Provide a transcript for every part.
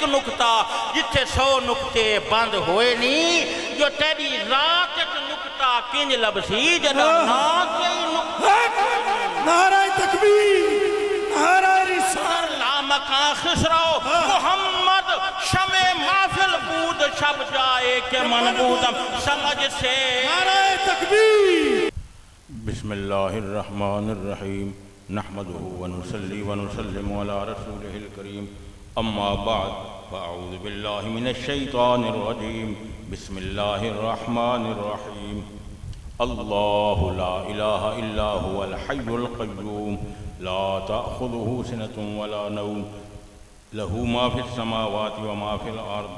ایک نکتہ جتھے 100 نکتے بند ہوئے نہیں جو تیری رات ایک نکتہ کنج لبسی جدا نات یہی نکتہ نعرہ تکبیر نعرہ رسالہ لا مکان خسرو محمد شمع محفل بود شب جائے کہ من بودم سمجھ سے نعرہ تکبیر بسم اللہ الرحمن الرحیم نحمده ونصلي ونسلم على رسوله الكريم اما بعد فاعوذ بالله من الشيطان الرجيم بسم الله الرحمن الرحيم الله لا اله الا هو الحي القيوم لا تأخذه سنة ولا نوم له ما في السماوات وما في الأرض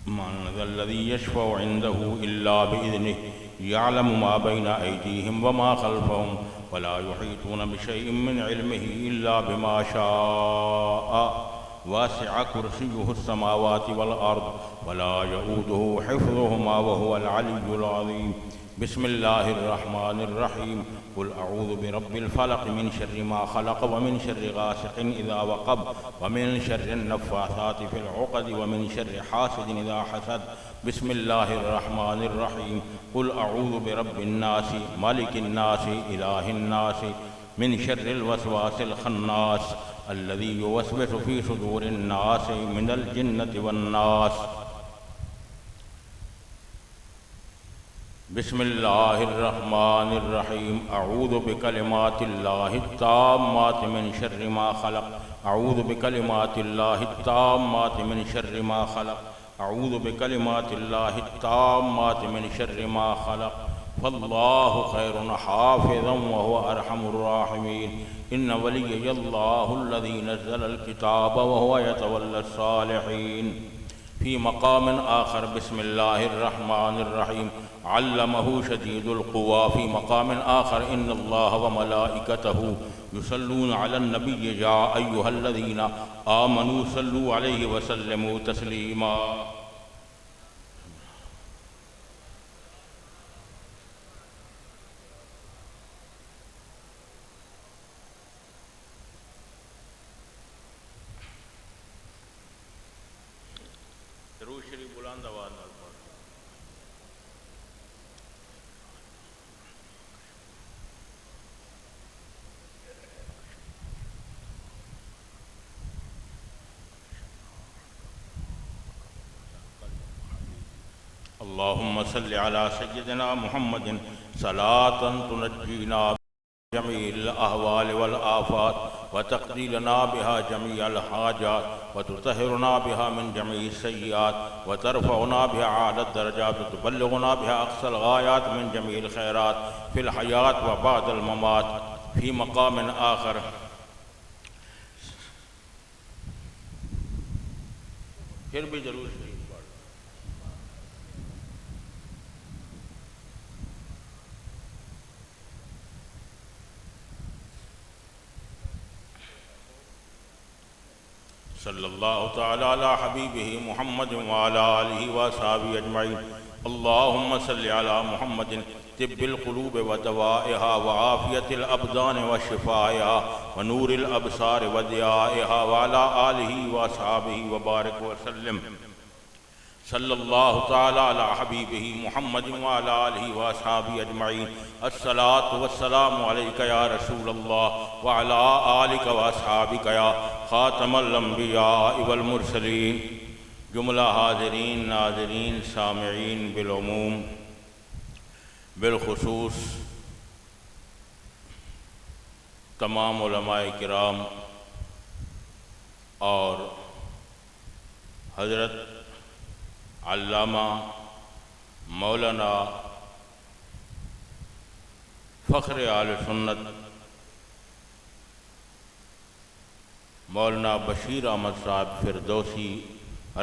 من ذا الذي يشفع عنده إلا بإذنه يعلم ما بين أيديهم وما خلفهم ولا يحيطون بشيء من علمه إلا بما شاء واسع كرسيه السماوات والأرض ولا يؤوده حفظهما وهو العلي العظيم بسم الله الرحمن الرحيم قل أعوذ برب الفلق من شر ما خلق ومن شر غاسق إذا وقب ومن شر النفاثات في العقد ومن شر حاسد إذا حسد بسم الله الرحمن الرحيم قل أعوذ برب الناس ملك الناس إله الناس من شر الوسواس الخناس الذي يوسوس في صدور الناس من الجنة والناس بسم الله الرحمن الرحيم أعوذ بكلمات الله التامات من شر ما خلق أعوذ بكلمات الله التامات من شر ما خلق أعوذ بكلمات الله التامات من شر ما خلق فالله خير حافظا وهو أرحم الراحمين إن وليي الله الذي نزل الكتاب وهو يتولى الصالحين في مقام آخر بسم الله الرحمن الرحيم علمه شديد القوى في مقام آخر إن الله وملائكته يصلون على النبي يا أيها الذين آمنوا صلوا عليه وسلموا تسليما درود شریف بلند آواز نال پڑھ اللهم صل على سيدنا محمد صلاة تنجينا جميع الأهوال والآفات وتقضي لنا بها جميع الحاجات وتطهرنا بها من جميع السيئات وترفعنا بها أعلى الدرجات وتبلغنا بها أقصى الغايات من جميع الخيرات في الحياة وبعد الممات في مقام آخر پھر بھی ضرور شریف پڑھ صلی اللہ تعالی علی حبیبہ محمد وعلی آلہ وصحبہ اجمعین اللہم صلی علی محمد طب القلوب ودوائها وعافیت الابدان وشفائها ونور الابصار وضیائها وعلی آلہ وصحبہ وبارک وسلم صلی اللہ تعالی علی حبیبہ محمد وعلی آلہ وصحبہ اجمعین الصلاة والسلام علیکہ یا رسول اللہ وعلی آلک واصحابک یا خاتم الانبیاء والمرسلین جملہ حاضرین ناظرین سامعین بالعموم بالخصوص تمام علماء کرام اور حضرت علامہ مولانا فخر آل سنت مولانا بشیر احمد صاحب فردوسی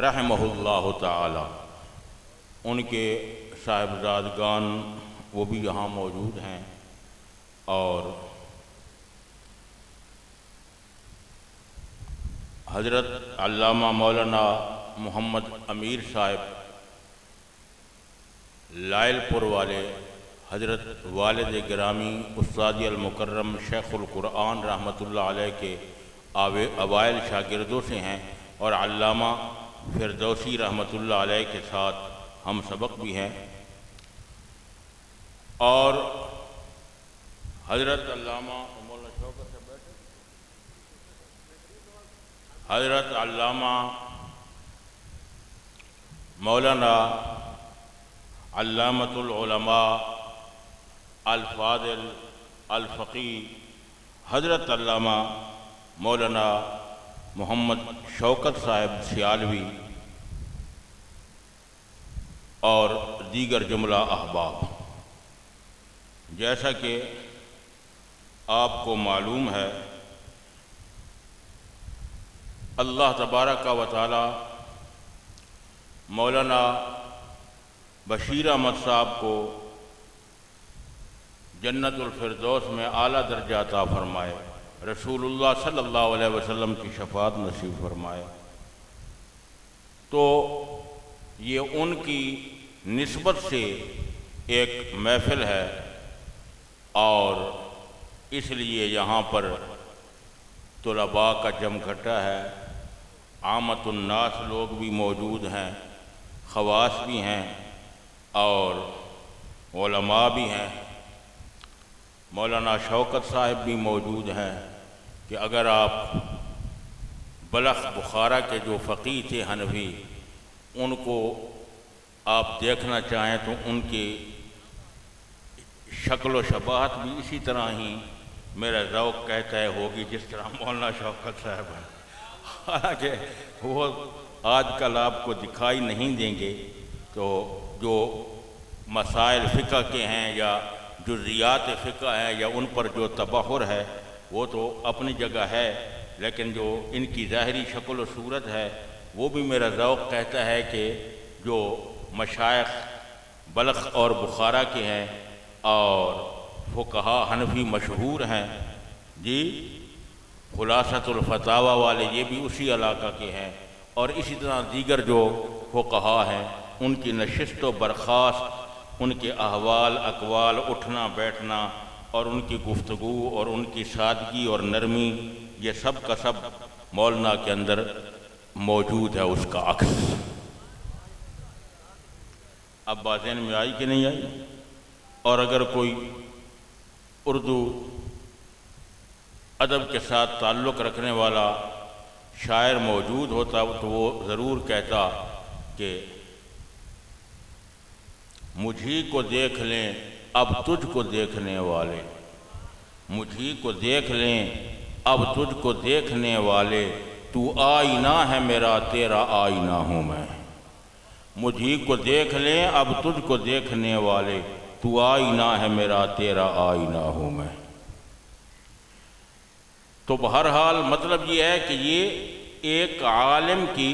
رحمہ اللہ تعالی ان کے صاحبزادگان وہ بھی یہاں موجود ہیں اور حضرت علامہ مولانا محمد امیر صاحب لائل پور والے حضرت والد گرامی استادی المکرم شیخ القرآن رحمۃ اللہ علیہ کے اوائل شاگردوں سے ہیں اور علامہ فردوسی رحمۃ اللہ علیہ کے ساتھ ہم سبق بھی ہیں، اور حضرت علامہ مولانا شوکت سے بیٹھے، حضرت علامہ مولانا علامۃ العلماء الفاضل الفقی حضرت علامہ مولانا محمد شوکت صاحب سیالوی اور دیگر جملہ احباب، جیسا کہ آپ کو معلوم ہے اللہ تبارک و تعالی مولانا بشیر احمد صاحب کو جنت الفردوس میں اعلیٰ درجہ عطا فرمائے، رسول اللہ صلی اللہ علیہ وسلم کی شفاعت نصیب فرمائے۔ تو یہ ان کی نسبت سے ایک محفل ہے، اور اس لیے یہاں پر طلباء کا جمگھٹا ہے، عامت الناس لوگ بھی موجود ہیں، خواص بھی ہیں اور علماء بھی ہیں۔ مولانا شوکت صاحب بھی موجود ہیں کہ اگر آپ بلخ بخارا کے جو فقیہ تھے حنفی، ان کو آپ دیکھنا چاہیں تو ان کی شکل و شباہت بھی اسی طرح ہی میرا ذوق کہتا ہے ہوگی جس طرح مولانا شوکت صاحب ہیں، حالانکہ وہ آج کل آپ کو دکھائی نہیں دیں گے۔ تو جو مسائل فقہ کے ہیں یا جزیات فقہ ہیں یا ان پر جو تبحر ہے وہ تو اپنی جگہ ہے، لیکن جو ان کی ظاہری شکل و صورت ہے وہ بھی میرا ذوق کہتا ہے کہ جو مشائخ بلخ اور بخارا کے ہیں اور فقہا حنفی مشہور ہیں، جی خلاصۃ الفتاوی والے یہ بھی اسی علاقہ کے ہیں، اور اسی طرح دیگر جو فقہا ہیں ان کی نشست و برخاست، ان کے احوال اقوال، اٹھنا بیٹھنا اور ان کی گفتگو اور ان کی سادگی اور نرمی، یہ سب کا سب مولانا کے اندر موجود ہے، اس کا عکس۔ اب بات ذہن میں آئی کہ نہیں آئی؟ اور اگر کوئی اردو ادب کے ساتھ تعلق رکھنے والا شاعر موجود ہوتا تو وہ ضرور کہتا کہ مجھی کو دیکھ لیں اب تجھ کو دیکھنے والے، مجھی کو دیکھ لیں اب تجھ کو دیکھنے والے، تو آئینہ ہے میرا تیرا آئینہ ہوں میں، مجھی کو دیکھ لیں اب تجھ کو دیکھنے والے، تو آئینہ ہے میرا تیرا آئینہ ہوں میں۔ تو بہرحال مطلب یہ ہے کہ یہ ایک عالم کی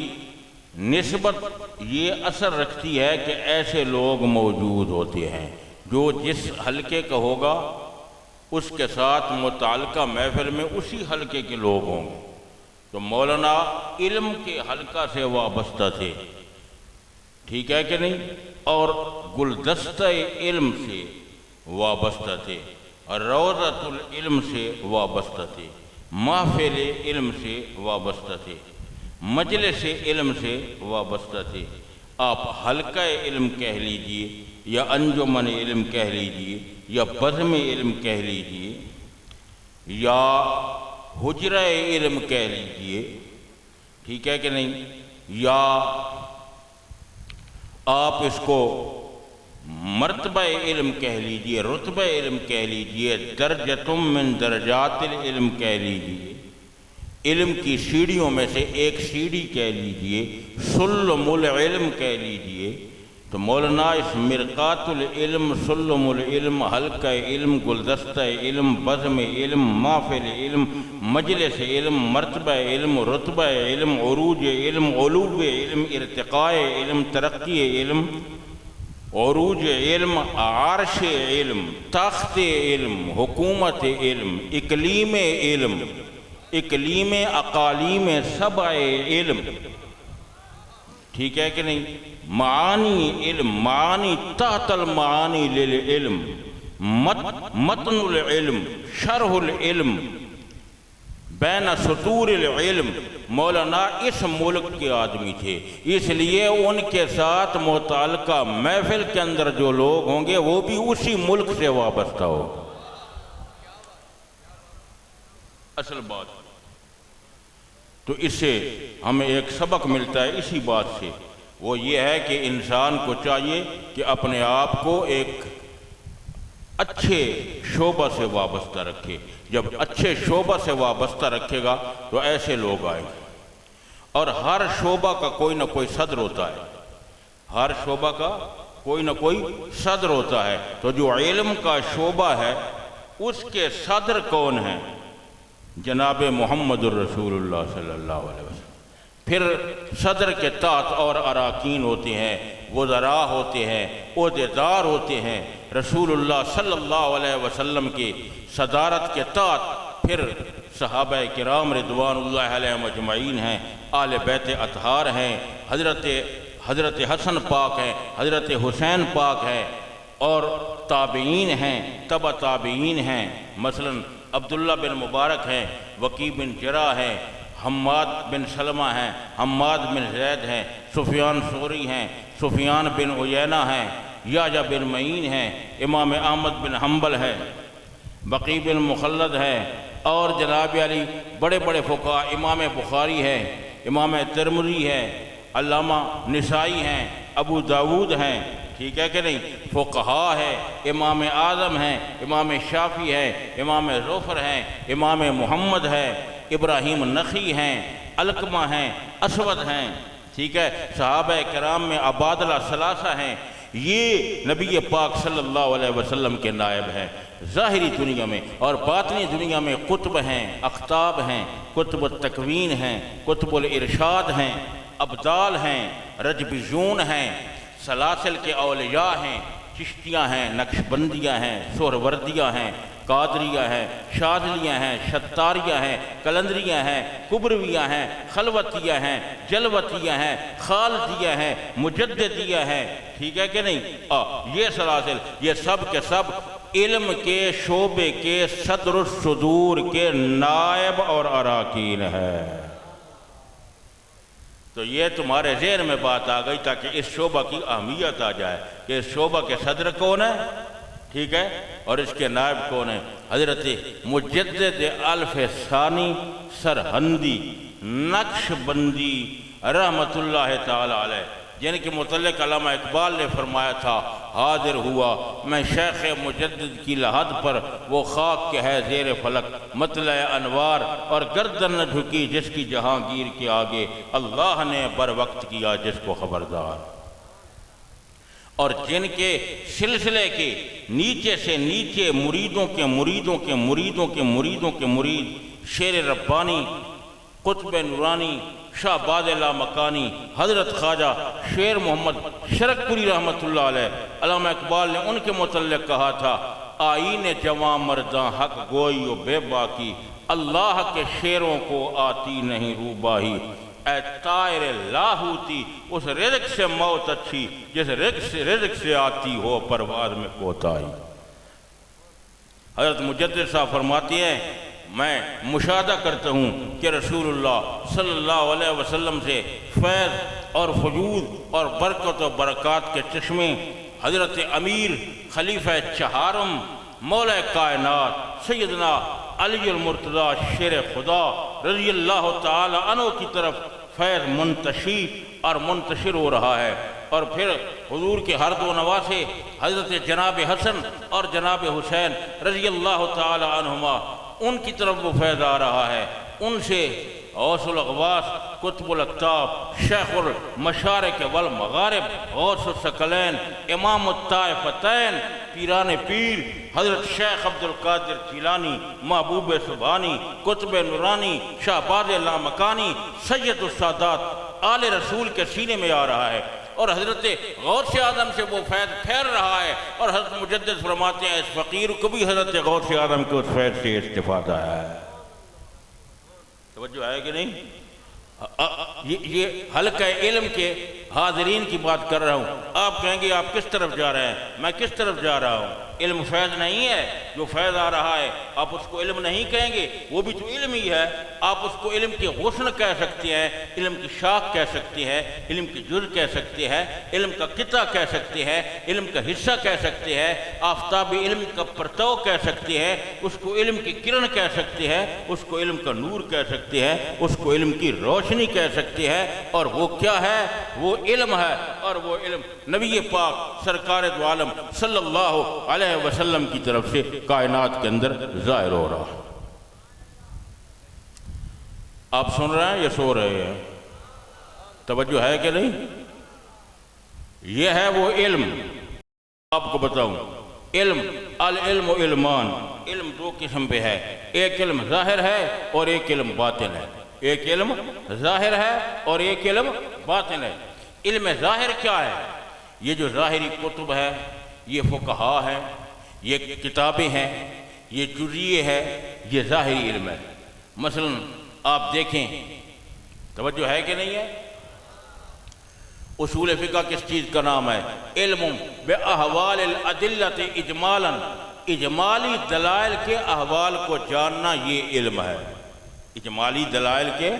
نسبت یہ اثر رکھتی ہے کہ ایسے لوگ موجود ہوتے ہیں جو جس حلقے کا ہوگا اس کے ساتھ متعلقہ محفل میں اسی حلقے کے لوگ ہوں گے۔ تو مولانا علم کے حلقہ سے وابستہ تھے، ٹھیک ہے کہ نہیں، اور گلدستہ علم سے وابستہ تھے، اور روضۃ العلم سے وابستہ تھے، محفل علم سے وابستہ تھے، مجلس علم سے وابستہ تھے۔ آپ حلقہ علم کہہ لیجئے یا انجمن علم کہہ لیجئے یا بزم علم کہہ لیجئے یا حجرہ علم کہہ لیجئے، ٹھیک ہے کہ نہیں، یا آپ اس کو مرتبہ علم کہہ لیجئے، رتبہ علم کہہ لیجئے، درجتم من درجات العلم کہہ لیجئے، علم کی سیڑھیوں میں سے ایک سیڑھی کہہ لیجئے، سلم العلم کہہ لیجئے۔ تو مولانا اس مرقات العلم، سلم العلم، حلقہ علم، گلدستہ علم، بزم علم، محفل علم، مجلس علم، مرتبہ علم، رتبہ علم، عروج علم، علو علم، ارتقاء علم، ترقی علم، عروج علم، عرش علم، تخت علم، حکومت علم، اقلیم علم، اقلیم اقالیم سبع علم، ٹھیک ہے کہ نہیں، معانی علم، معانی تحت المعانی للعلم، متن العلم، شرح العلم، بین سطور العلم، مولانا اس ملک کے آدمی تھے، اس لیے ان کے ساتھ متعلقہ محفل کے اندر جو لوگ ہوں گے وہ بھی اسی ملک سے وابستہ ہو. اصل بات تو اس سے ہمیں ایک سبق ملتا ہے اسی بات سے، وہ یہ ہے کہ انسان کو چاہیے کہ اپنے آپ کو ایک اچھے شعبہ سے وابستہ رکھے. جب اچھے شعبہ سے وابستہ رکھے گا تو ایسے لوگ آئیں گے. اور ہر شعبہ کا کوئی نہ کوئی صدر ہوتا ہے، ہر شعبہ کا کوئی نہ کوئی صدر ہوتا ہے. تو جو علم کا شعبہ ہے اس کے صدر کون ہیں؟ جناب محمد الرسول اللہ صلی اللہ علیہ وسلم. پھر صدر کے تحت اور اراکین ہوتے ہیں، وزراء ہوتے ہیں، عہدیدار ہوتے ہیں. رسول اللہ صلی اللہ علیہ وسلم کی صدارت کے تحت پھر صحابہ کرام رضوان اللہ علیہم اجمعین ہیں، آل بیت اطہار ہیں، حضرت حسن پاک ہیں، حضرت حسین پاک ہیں، اور تابعین ہیں، تبع تابعین ہیں. مثلا عبداللہ بن مبارک ہیں، وکی بن جرح ہیں، حماد بن سلمہ ہیں، حماد بن زید ہیں، سفیان ثوری ہیں، سفیان بن عیینہ ہیں، یحییٰ بن معین ہیں، امام احمد بن حنبل ہیں، بقی بن مخلد ہیں، اور جناب علی بڑے بڑے فقہاء، امام بخاری ہیں، امام ترمذی ہیں، علامہ نسائی ہیں، ابو داود ہیں. ٹھیک ہے کہ نہیں؟ فقہاء ہیں، امام اعظم ہیں، امام شافعی ہیں، امام ظفر ہیں، امام محمد ہیں، ابراہیم نخعی ہیں، علقمہ ہیں، اسود ہیں. ٹھیک ہے، صحابہ کرام میں عبادلہ ثلاثہ ہیں. یہ نبی پاک صلی اللہ علیہ وسلم کے نائب ہیں ظاہری دنیا میں، اور باطنی دنیا میں قطب ہیں، اقطاب ہیں، قطب التکوین ہیں، قطب الارشاد ہیں، ابدال ہیں، رجبیون ہیں، سلاسل کے اولیاء ہیں، چشتیاں ہیں، نقشبندیاں ہیں، سہروردیہ ہیں، قادریہ ہیں، شاذلیہ ہیں، شتاریہ ہیں، کلندریہ ہیں، کبرویہ ہیں، خلوتیہ ہیں، جلوتیہ ہیں، خالدیہ ہیں، مجددیہ ہیں. ٹھیک ہے کہ نہیں؟ یہ سلاسل، یہ سب کے سب علم کے شعبے کے صدر الصدور کے نائب اور اراکین ہیں. تو یہ تمہارے ذہن میں بات آ گئی تاکہ اس شعبہ کی اہمیت آ جائے کہ اس شعبہ کے صدر کون ہیں. ٹھیک ہے، اور اس کے نائب کون ہیں؟ حضرت مجدد الف ثانی سرہندی نقشبندی رحمت اللہ تعالی علیہ، جن کے متعلق علامہ اقبال نے فرمایا تھا، حاضر ہوا میں شیخ مجدد کی لحد پر، وہ خاک کے ہے زیر فلک مطلع انوار، اور گردن نہ جھکی جس کی جہانگیر کے آگے، اللہ نے بر وقت کیا جس کو خبردار. اور جن کے سلسلے کے نیچے سے نیچے مریدوں کے مریدوں کے مریدوں کے مریدوں کے مرید، شیر ربانی، قطب نورانی، شاہ باز لامکانی، حضرت خواجہ شیر محمد شرکپوری رحمت اللہ علیہ، علامہ اقبال نے ان کے متعلق کہا تھا، آئین جوان مرداں حق گوئی و بے باکی، اللہ کے شیروں کو آتی نہیں روباہی. اے طائر لاہوتی، اس رزق سے موت اچھی جس رزق سے آتی ہو پرواز میں کوتاہی. حضرت مجدد صاحب فرماتے ہیں، میں مشاہدہ کرتا ہوں کہ رسول اللہ صلی اللہ علیہ وسلم سے فیض اور فجود اور برکت و برکات کے چشمے حضرت امیر خلیفہ چہارم مولا کائنات سیدنا علی المرتضیٰ شیر خدا رضی اللہ تعالی عنہ کی طرف فیض منتشر ہو رہا ہے. اور پھر حضور کے ہر دو نواسے حضرت جناب حسن اور جناب حسین رضی اللہ تعالی عنہما، ان کی طرف وہ فیض آ رہا ہے. ان سے غوث الاغواث قطب الاقطاب شیخ المشارق والمغارب غوث الثقلین امام الطائفتین پیران پیر حضرت شیخ عبدالقادر جیلانی محبوب سبحانی قطب نورانی شاہ باز لامکانی سید السادات آل رسول کے سینے میں آ رہا ہے. اور حضرت غوث اعظم سے وہ فیض پھیر رہا ہے. اور حضرت مجدد فرماتے ہیں اس فقیر کو بھی حضرت غوث اعظم کے اس فیض سے استفادہ ہے. توجہ ہے کہ نہیں؟ یہ حلقہ علم کے حاضرین کی بات کر رہا ہوں. آپ کہیں گے آپ کس طرف جا رہے ہیں؟ میں کس طرف جا رہا ہوں؟ علم فیض نہیں ہے، جو فیض آ رہا ہے آپ اس کو علم نہیں کہیں گے، وہ بھی تو علم ہی ہے۔ آپ اس کو علم کی غصن کہہ سکتے ہیں، علم کی شاخ کہہ سکتے ہیں، علم کی جز کہہ سکتے ہیں، علم کا قطعہ کہہ سکتے ہیں، علم کا حصہ کہہ سکتے ہیں، آفتاب علم کا پرتو کہہ سکتے ہیں، اس کو علم کی کرن کہہ سکتے ہیں، اس کو علم کا نور کہہ سکتے ہیں، اس کو علم کی روشنی کہہ سکتے ہیں، اور وہ کیا ہے؟ وہ علم ہے، اور وہ علم نبی پاک سرکار دو عالم صلی اللہ علیہ وسلم کی طرف سے کائنات کے اندر ظاہر ہو رہا ہے۔ آپ سن رہے ہیں یا سو رہے ہیں؟ توجہ ہے کہ نہیں؟ یہ ہے وہ علم۔ آپ کو بتاؤں، علم، العلم و علمان، علم دو قسم پہ ہے، ایک علم ظاہر ہے اور ایک علم باطن ہے۔ ایک علم ظاہر ہے اور ایک علم باطن ہے۔ علم ظاہر کیا ہے؟ یہ جو ظاہری کتب ہے، یہ فقہا ہے، یہ کتابیں ہیں، یہ جزیے ہے، یہ ظاہری علم ہے۔ مثلا آپ دیکھیں، توجہ ہے کہ نہیں ہے؟ اصول فقہ کس چیز کا نام ہے؟ علم باحوال الادلۃ اجمالا، اجمالی دلائل کے احوال کو جاننا یہ علم ہے۔ اجمالی دلائل کے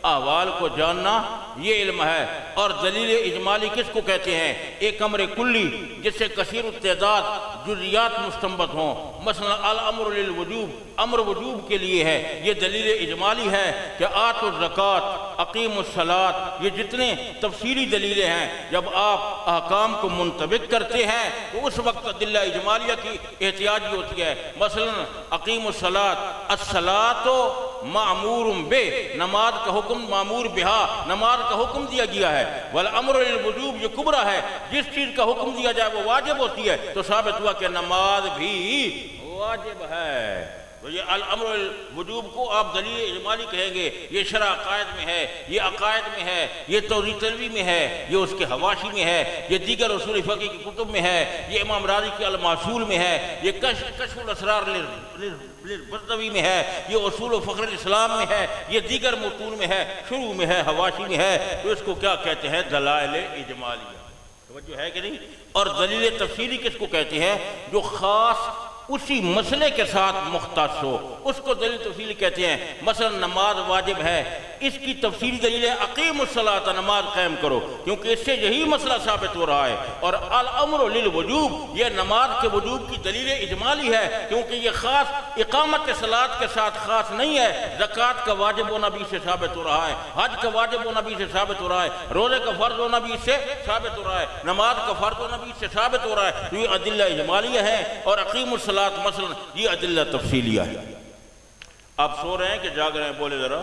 احوال کو جاننا یہ علم ہے۔ اور دلیل اجمالی کس کو کہتے ہیں؟ ایک امر کلی جس سے کثیر التعداد جزیات مستنبط ہوں۔ مثلا الامر للوجوب، امر وجوب کے لیے ہے، یہ دلیل اجمالی ہے کہ آتوا الزکوٰۃ، اقیموا الصلاۃ، یہ جتنے تفصیلی دلیلیں ہیں، جب آپ احکام کو منطبق کرتے ہیں تو اس وقت ادلہ اجمالیہ کی احتیاجی ہوتی ہے۔ مثلا اقیموا الصلاۃ، الصلاۃ معمور بہ، نماز کا حکم معمور بہا، نماز کا حکم دیا گیا ہے۔ والامر للوجوب، یہ کبرا ہے، جس چیز کا حکم دیا جائے وہ واجب ہوتی ہے، تو ثابت ہوا کہ نماز بھی واجب ہے۔ تو یہ الامر الوجوب کو آپ دلیل اجمالی کہیں گے۔ یہ شرع عقائد میں ہے، یہ عقائد میں ہے، یہ توضیح تنویہ میں ہے، یہ اس کے حواشی میں ہے، یہ دیگر اصول فقہ کی کتب میں ہے، یہ امام راضی کے المحصول میں ہے، یہ کشف الاسرار للبزوی میں ہے، یہ اصول فخر الاسلام میں ہے، یہ دیگر متون میں ہے، شروع میں ہے، حواشی میں ہے۔ تو اس کو کیا کہتے ہیں؟ دلائل اجمالیہ۔ توجہ ہے کہ نہیں؟ اور دلیل تفصیلی کس کو کہتے ہیں؟ جو خاص اسی مسئلے کے ساتھ مختص ہو، اس کو دلیل تفصیلی کہتے ہیں۔ مثلا نماز واجب ہے، اس کی تفصیلی دلیل ہے اقیموا الصلاۃ، نماز قائم کرو، کیونکہ اس سے یہی مسئلہ ثابت ہو رہا ہے۔ اور الامر للوجوب، یہ نماز کے وجوب کی دلیل اجمالی ہے، کیونکہ یہ خاص اقامت صلاۃ کے ساتھ خاص نہیں ہے۔ زکوٰۃ کا واجب ہونا بھی اس سے ثابت ہو رہا ہے، حج کا واجب ہونا بھی اس سے ثابت ہو رہا ہے، روزے کا فرض ہونا بھی اس سے ثابت ہو رہا ہے، نماز کا فرض ہونا بھی اس سے ثابت ہو رہا ہے۔ تو یہ ادلہ اجمالیہ ہے، اور اقیموا الصلاۃ مثلا یہ ادلہ تفصیلیہ ہے۔ آپ سو رہے ہیں کہ جاگ رہے ہیں؟ بولے ذرا،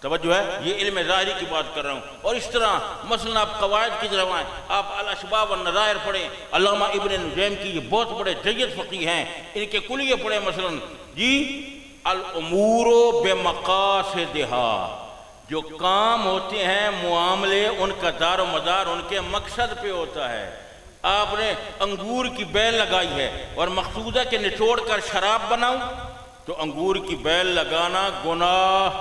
توجہ ہے؟ یہ علم ظاہری کی بات کر رہا ہوں۔ اور اس طرح مثلا آپ قواعد کی طرف آئیں، آپ الاشباہ والنظائر پڑھیں، علامہ ابن نجیم کی یہ بہت بڑے جید فقیہ ہیں، ان کے کلیے پڑھیں۔ مثلا جی الامور بمقاصدہا، جو کام ہوتے ہیں، معاملے، ان کا دار و مدار ان کے مقصد پہ ہوتا ہے۔ آپ نے انگور کی بیل لگائی ہے اور مقصود ہے کہ نچوڑ کر شراب بناؤں، تو انگور کی بیل لگانا گناہ،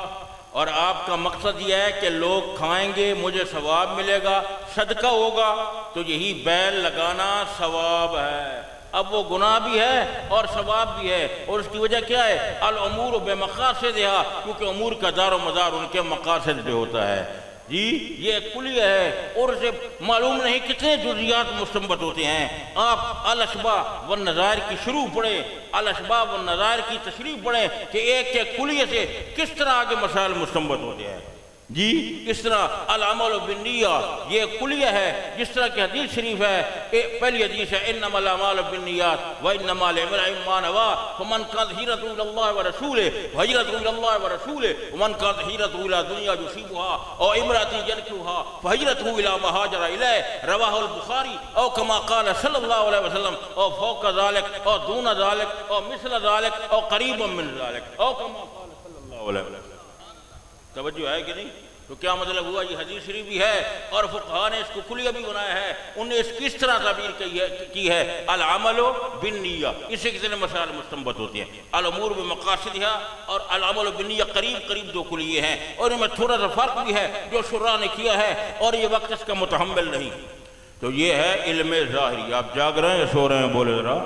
اور آپ کا مقصد یہ ہے کہ لوگ کھائیں گے، مجھے ثواب ملے گا، صدقہ ہوگا، تو یہی بیل لگانا ثواب ہے۔ اب وہ گناہ بھی ہے اور ثواب بھی ہے، اور اس کی وجہ کیا ہے؟ الامور بمقاصدہا، کیونکہ امور کا دار و مدار ان کے مقاصد پہ ہوتا ہے۔ جی یہ ایک کلیہ ہے، اور اسے معلوم نہیں کتنے جزیات مستنبط ہوتے ہیں۔ آپ الاشباہ والنظائر کی شروع پڑھیں، الاشباہ والنظائر کی تشریح پڑھیں کہ ایک ایک کلیہ سے کس طرح آگے مسائل مستنبط ہوتے ہیں۔ جی اس طرح العمل بالنیہ، یہ کلیہ ہے، جس طرح کہ حدیث شریف ہے، پہلی حدیث ہے انما الاعمال بالنیات وانما لامرئ ما نوى فمن كانت هجرته الى الله ورسوله فهجرته الى الله ورسوله ومن كانت هجرته الى دنيا يصيبها او امرأة ينكحها فهجرته الى ما هاجر اليه، رواه البخاری، او كما قال صلی اللہ علیہ وسلم، او فوق ذلك او دون ذلك او مثل ذلك او قریبا من ذلك، او كما قال صلی اللہ علیہ وسلم۔ توجہ ہے کہ نہیں؟ تو کیا مطلب ہوا؟ یہ حدیث شریف بھی ہے، اور فقہاء نے اس کو کلیہ بھی بنایا ہے، انہوں نے اس کی اس طرح تعبیر کی ہے العمل بالنیہ، اس سے کتنے مسائل مستنبط ہوتے ہیں۔ الامور بمقاصدہا اور العمل بالنیہ قریب قریب دو کلیے ہیں، اور ان میں تھوڑا سا فرق بھی ہے جو شراح نے کیا ہے، اور یہ وقت اس کا متحمل نہیں۔ تو یہ ہے علم ظاہری۔ آپ جاگ رہے ہیں یا سو رہے ہیں؟ بولے ذرا۔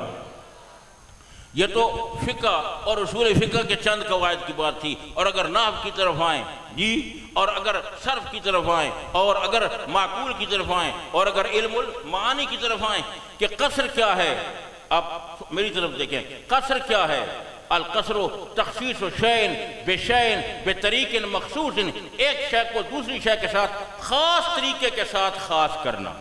یہ تو فقہ اور اصول فقہ کے چند قواعد کی بات تھی، اور اگر نحو کی طرف آئیں جی، اور اگر صرف کی طرف آئیں، اور اگر معقول کی طرف آئیں، اور اگر علم المعانی کی طرف آئیں کہ قصر کیا ہے، آپ میری طرف دیکھیں، قصر کیا ہے؟ القصر تخصیص شیء بشیء بطریق مخصوص، ایک شے کو دوسری شے کے ساتھ خاص طریقے کے ساتھ خاص کرنا۔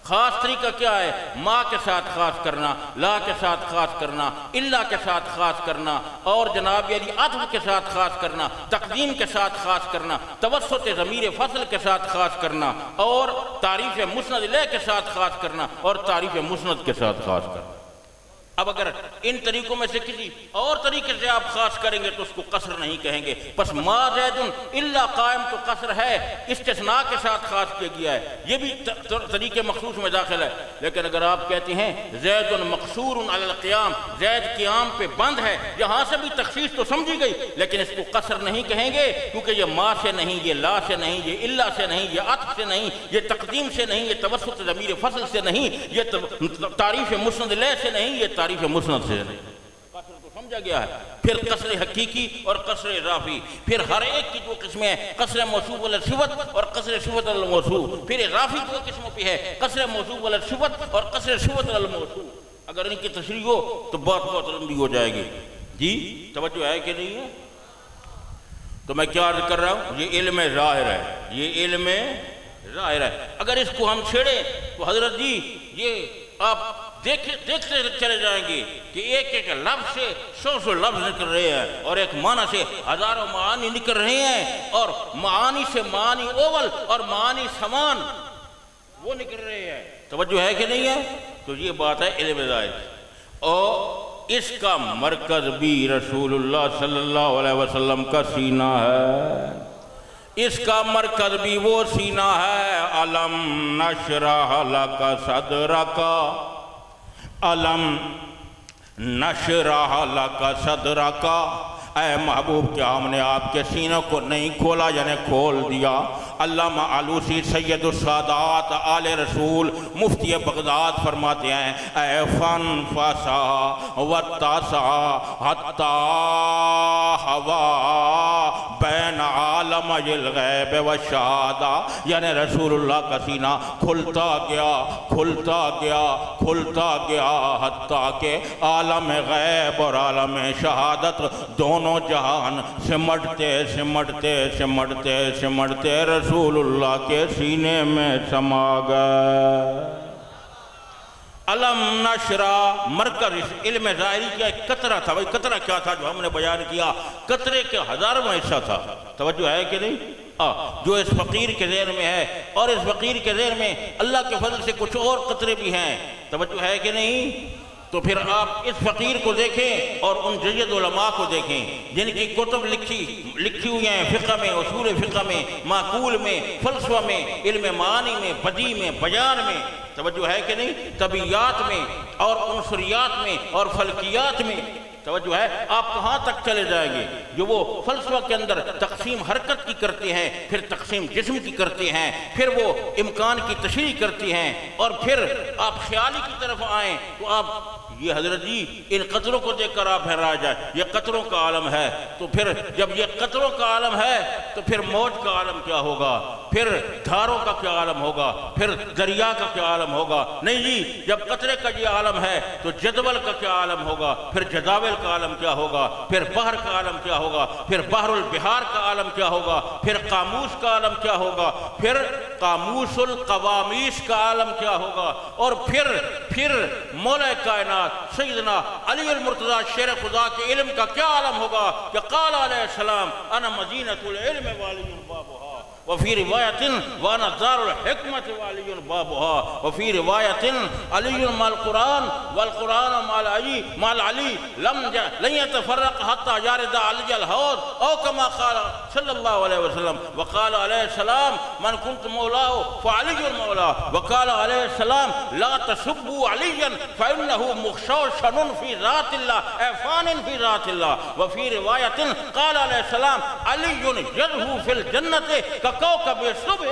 خاص طریقہ کیا ہے؟ ما کے ساتھ خاص کرنا، لا کے ساتھ خاص کرنا، الا کے ساتھ خاص کرنا، اور جناب علی عطف کے ساتھ خاص کرنا، تقدیم کے ساتھ خاص کرنا، توسط ضمیر فصل کے ساتھ خاص کرنا، اور تعریف مسند الیہ کے ساتھ خاص کرنا، اور تعریف مسند کے ساتھ خاص کرنا۔ اب اگر ان طریقوں میں سے کسی اور طریقے سے آپ خاص کریں گے تو اس کو قصر نہیں کہیں گے۔ پس ما زید الا قائم تو قصر ہے، استثناء کے ساتھ خاص کیا گیا ہے، یہ بھی طریقے مخصوص میں داخل ہے۔ لیکن اگر آپ کہتے ہیں زید مقصور علی القیام، زید قیام پہ بند ہے، یہاں سے بھی تخصیص تو سمجھی گئی، لیکن اس کو قصر نہیں کہیں گے، کیونکہ یہ ما سے نہیں، یہ لا سے نہیں، یہ الا سے نہیں، یہ عطف سے نہیں، یہ تقدیم سے نہیں، یہ توسط ضمیر فصل سے نہیں، یہ تعریف مسند الیہ سے نہیں، یہ تعریف مسند سے نہیں۔ قصر تو سمجھا گیا ہے۔ پھر قصر حقیقی اور قصر اضافی، پھر ہر ایک کی دو قسمیں ہیں، قصر موصوف علی الصفت اور قصر صفت علی الموصوف۔ پھر اضافی دو قسموں پہ ہے، قصر موصوف علی الصفت اور قصر صفت علی الموصوف۔ اگر ان کی تشریح ہو تو بہت لمبی ہو جائے گی جی، توجہ ہے کہ نہیں ہے؟ تو میں کیا عرض کر رہا ہوں، یہ علم ظاہر ہے، یہ علم ظاہر ہے۔ اگر اس کو ہم چھیڑیں تو حضرت جی یہ آپ دیکھتے چلے جائیں گے کہ ایک ایک لفظ سے سو لفظ نکل رہے ہیں، اور ایک معنی سے ہزاروں معانی نکل رہے ہیں، اور معانی سے معانی اول اور معانی سمان وہ نکل رہے ہیں۔ توجہ ہے کہ نہیں ہے؟ تو یہ بات ہے علم ظاہر، اور اس کا مرکز بھی رسول اللہ صلی اللہ علیہ وسلم کا سینہ ہے، اس کا مرکز بھی وہ سینہ ہے۔ علم نشرح لک صدرک، علم نشرح لک صدرک، اے محبوب کیا ہم نے آپ کے سینوں کو نہیں کھولا، یعنی کھول دیا۔ علامہ آلوسی سید السادات آل رسول مفتی بغداد فرماتے ہیں، اے فن فسا واتسع حتی ہوا بین عالم الغیب والشہادہ، یعنی رسول اللہ کا سینہ کھلتا گیا کھلتا گیا کھلتا گیا، حتیٰ کہ عالم غیب اور عالم شہادت دونوں جہان سمٹتے سمٹتے سمٹتے سمٹتے رسول اللہ کے سینے میں سما گئے۔ علم نشرہ مرکز اس علم ظاہری کا ایک قطرہ تھا۔ بھائی قطرہ کیا تھا جو ہم نے بیان کیا؟ قطرے کے ہزارواں حصہ تھا۔ توجہ ہے کہ نہیں؟ جو اس فقیر کے ذہن میں ہے، اور اس فقیر کے ذہن میں اللہ کے فضل سے کچھ اور قطرے بھی ہیں۔ توجہ ہے کہ نہیں؟ تو پھر آپ اس فقیر کو دیکھیں اور ان جید علماء کو دیکھیں جن کی کتب لکھی ہوئی ہیں فقہ میں، اصول فقہ میں، معقول میں، فلسفہ میں، علم معانی میں، بدیع میں، بیان میں، توجہ ہے کہ نہیں، طبیعیات میں اور عنصریات میں اور فلکیات میں، توجہ ہے۔ آپ کہاں تک چلے جائیں گے؟ جو وہ فلسفہ کے اندر تقسیم حرکت کی کرتے ہیں، پھر تقسیم جسم کی کرتے ہیں، پھر وہ امکان کی تشریح کرتے ہیں، اور پھر آپ خیالی کی طرف آئیں تو آپ یہ حضرت جی ان قطروں کو دیکھ کر آپ حیران جائیں، یہ قطروں کا عالم ہے۔ تو پھر جب یہ قطروں کا عالم ہے تو پھر موج کا عالم کیا ہوگا؟ پھر دھاروں کا کیا عالم ہوگا؟ پھر دریا کا کیا عالم ہوگا؟ نہیں جی، جب قطرے کا یہ عالم ہے تو جدول کا کیا عالم ہوگا؟ پھر جداول کا عالم کیا ہوگا؟ پھر بحر کا عالم کیا ہوگا؟ پھر بحر البحار کا عالم کیا ہوگا؟ پھر قاموس کا عالم کیا ہوگا؟ پھر قاموس القوامیس کا عالم کیا ہوگا؟ اور پھر مولا کائنات سیدنا علی المرتضی شیر خدا کے علم کا کیا عالم ہوگا کہ قال علیہ السلام انا مدینۃ العلم والی بابها وفي رواية وانا دار الحكمة وعلي بابها وفي رواية علي مع القرآن والقرآن مع العلي لن يتفرق حتى يرد علي الحوض او كما قال صلى الله عليه وسلم وقال عليه السلام من كنت مولاه فعلي المولى وقال عليه السلام لا تسبوا عليا فإنه مخشوشن في ذات الله فان في ذات الله وفي رواية قال عليه السلام علي يده في الجنة كوكب الصبح۔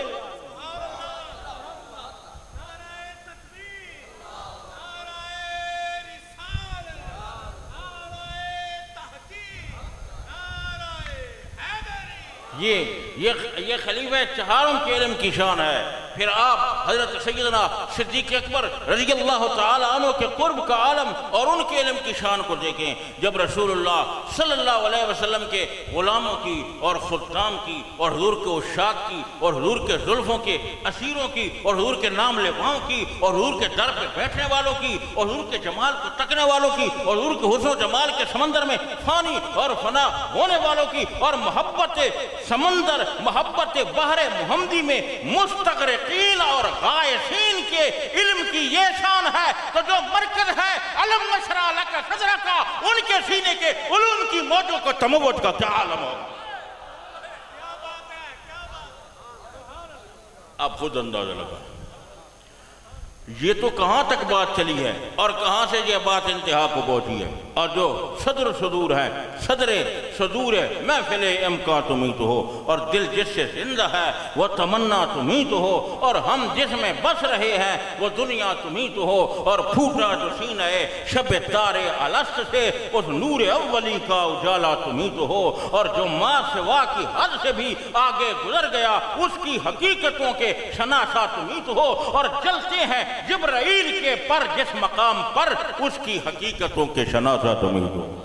یہ خلیفہ چہارم کے علم کی شان ہے۔ پھر آپ حضرت سیدنا صدیق اکبر رضی اللہ تعالیٰ عنہ کے قرب کا عالم اور ان کے علم کی شان کو دیکھیں۔ جب رسول اللہ صلی اللہ علیہ وسلم کے غلاموں کی اور خدام کی اور حضور کے عشاق کی اور حضور کے زلفوں کے اسیروں کی اور حضور کے نام لیواؤں کی اور حضور کے در پہ بیٹھنے والوں کی اور حضور کے جمال کو تکنے والوں کی اور حضور کے حسن و جمال کے سمندر میں فانی اور فنا ہونے والوں کی اور محبت سمندر محبت بحر محمدی میں مستغرقین اور غائصین کے علم کی یہ شان ہے، تو جو مرکز ہے علم نشرح لک صدرک کا، ان کے سینے کے علوم کی موجوں کو تموت کا کیا عالم ہو۔ آپ خود اندازہ لگا یہ تو کہاں تک بات چلی ہے اور کہاں سے یہ بات انتہا کو پہنچی ہے۔ اور جو صدر صدور ہے، صدر صدور ہے، محفل امکان تمہیں تو ہو، اور دل جس سے زندہ ہے وہ تمنا تمہیں تو ہو، اور ہم جس میں بس رہے ہیں وہ دنیا تمہیں تو ہو، اور پھوٹا جو سینہ ہے شب تار الست سے اس نور اولی کا اجالا تمہیں تو ہو، اور جو ما سوا کی حد سے بھی آگے گزر گیا اس کی حقیقتوں کے شناسا تمہیں تو ہو، اور جلتے ہیں جبرائیل کے پر جس مقام پر اس کی حقیقتوں کے شناسا تمہیں تو ہو۔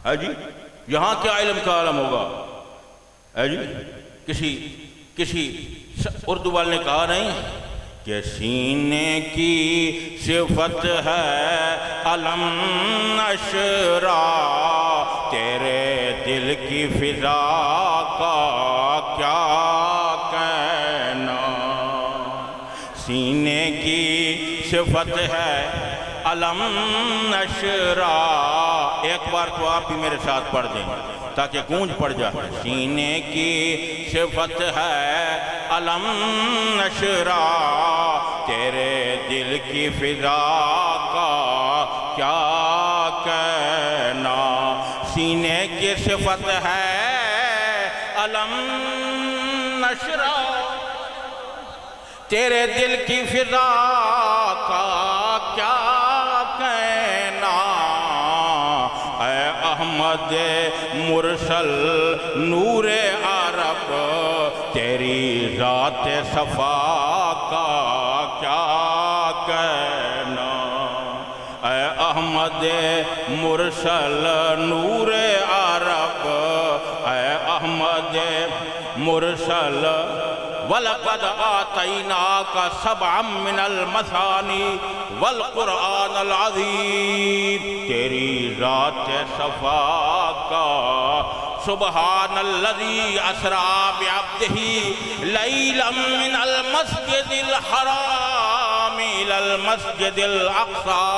ہے جی یہاں کیا علم کا عالم ہوگا؟ ہے جی کسی اردو والے نے کہا نہیں کہ سینے کی صفت ہے علم نشرا، تیرے دل کی فضا کا کیا کہنا۔ سینے کی صفت ہے علم نشرا، ایک بار تو آپ بھی میرے ساتھ پڑھ دیں تاکہ گونج پڑ جائے۔ سینے کی صفت ہے علم نشرا، تیرے دل کی فضا کا کیا کہنا۔ سینے کی صفت ہے علم نشرا، تیرے دل کی فضا کا کیا کہنا۔ اے احمد مرسل نور عرب، تیری ذات صفا کا کیا کہنا۔ اے احمد مرسل نور عرب، اے احمد مرسل وَلَقَدْ آتَيْنَاكَ سَبْعًا مِّنَ الْمَثَانِي وَالْقُرْآنَ الْعَظِيمِ، تیری ذات صفا کا سبحان الذي أسرى بعبده ليلا من المسجد الحرام إلى المسجد الأقصى،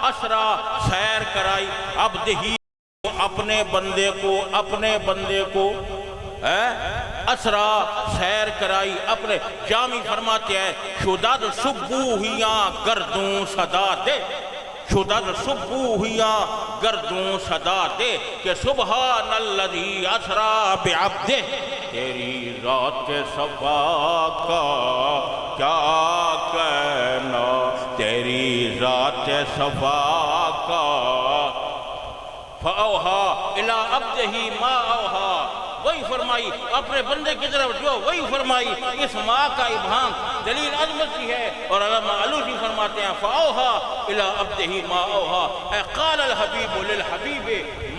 اسرا سیر کرائی عبدہی، اپنے بندے کو اسرا سیر کرائی اپنے۔ جامی فرماتے ہیں شدد صبوحیاں گردوں صدا دے، شدد صبوحیاں گردوں صدا دے کہ سبحان الذی اسرا بعبدہ، تیری ذات صفا کا کیا کہنا، تیری ذات صفا کا۔ فَأَوْحَا إِلَىٰ عَبْدِهِ مَا أَوْحَا، وہی فرمائی اپنے بندے کی طرف جو وہی فرمائی۔ اس ماں کا ابہام دلیل عظمت کی ہے، اور علامہ علوسی فرماتے ہیں فَأَوْحَا إِلَىٰ عَبْدِهِ مَا أَوْحَا، اے قال الحبیب للحبیب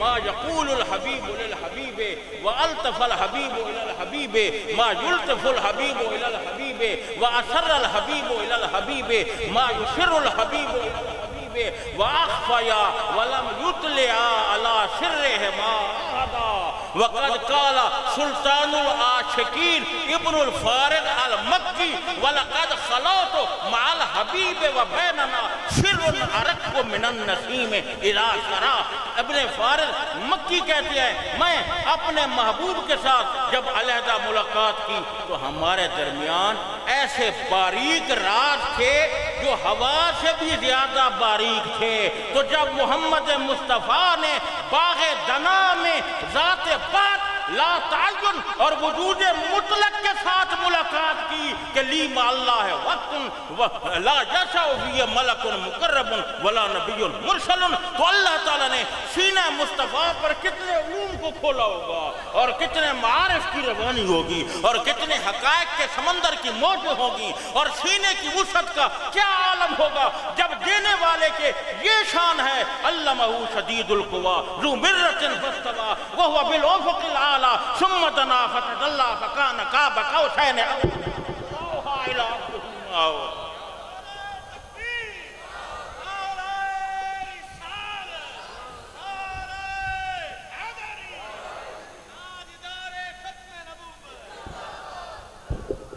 ما يقول الحبیب للحبیب، وَأَلْتَفَ الحبیب إِلَى الحبیب ما يلتف الحبیب إِلَى الحبیب، وَأَسَرَّ الحبیب إِلَى الحبیب ما يسر الحبیب إِلَى الحبیب، وَأَخْفَيَا وَلَمْ يُطْلِعَا عَلَى سِرِّهِ مَا أَحَدًا۔ وقد قال سلطان العاشقین ابن الفارغ المکی وَلَقَدْ خَلَوْتُ مَعَ الْحَبِيبِ وَبَيْنَنَا سِرٌ أَرَقُّ مِنَ النَّسِيمِ إِذَا سَرَا۔ ابن فارغ مکی کہتے ہیں میں اپنے محبوب کے ساتھ جب علیحدہ ملاقات کی تو ہمارے درمیان ایسے باریک راز تھے جو ہوا سے بھی زیادہ باریک تھے، تو جب محمد مصطفیٰ نے باغ دنا میں ذات پاک لا تعین اور وجود مطلق کے ساتھ ملاقات کی کہ لی ما اللہ ہے وقت لا یشاء فی ملک مقرب ولا نبی مرسل، تو اللہ تعالیٰ نے سینہ مصطفیٰ پر کتنے علوم کو کھولا ہوگا اور کتنے معارف کی روانی ہوگی اور کتنے حقائق کے سمندر کی موجیں ہوگی اور سینے کی وسعت کا کیا عالم ہوگا جب دینے والے کے یہ شان ہے علمہ شدید القویٰ ذو مرۃ فاستویٰ وہو بالافق الاعلیٰ ثم دنا فتدلی فکان قاب قوسین او اوحی الی عبدہ ما اوحی۔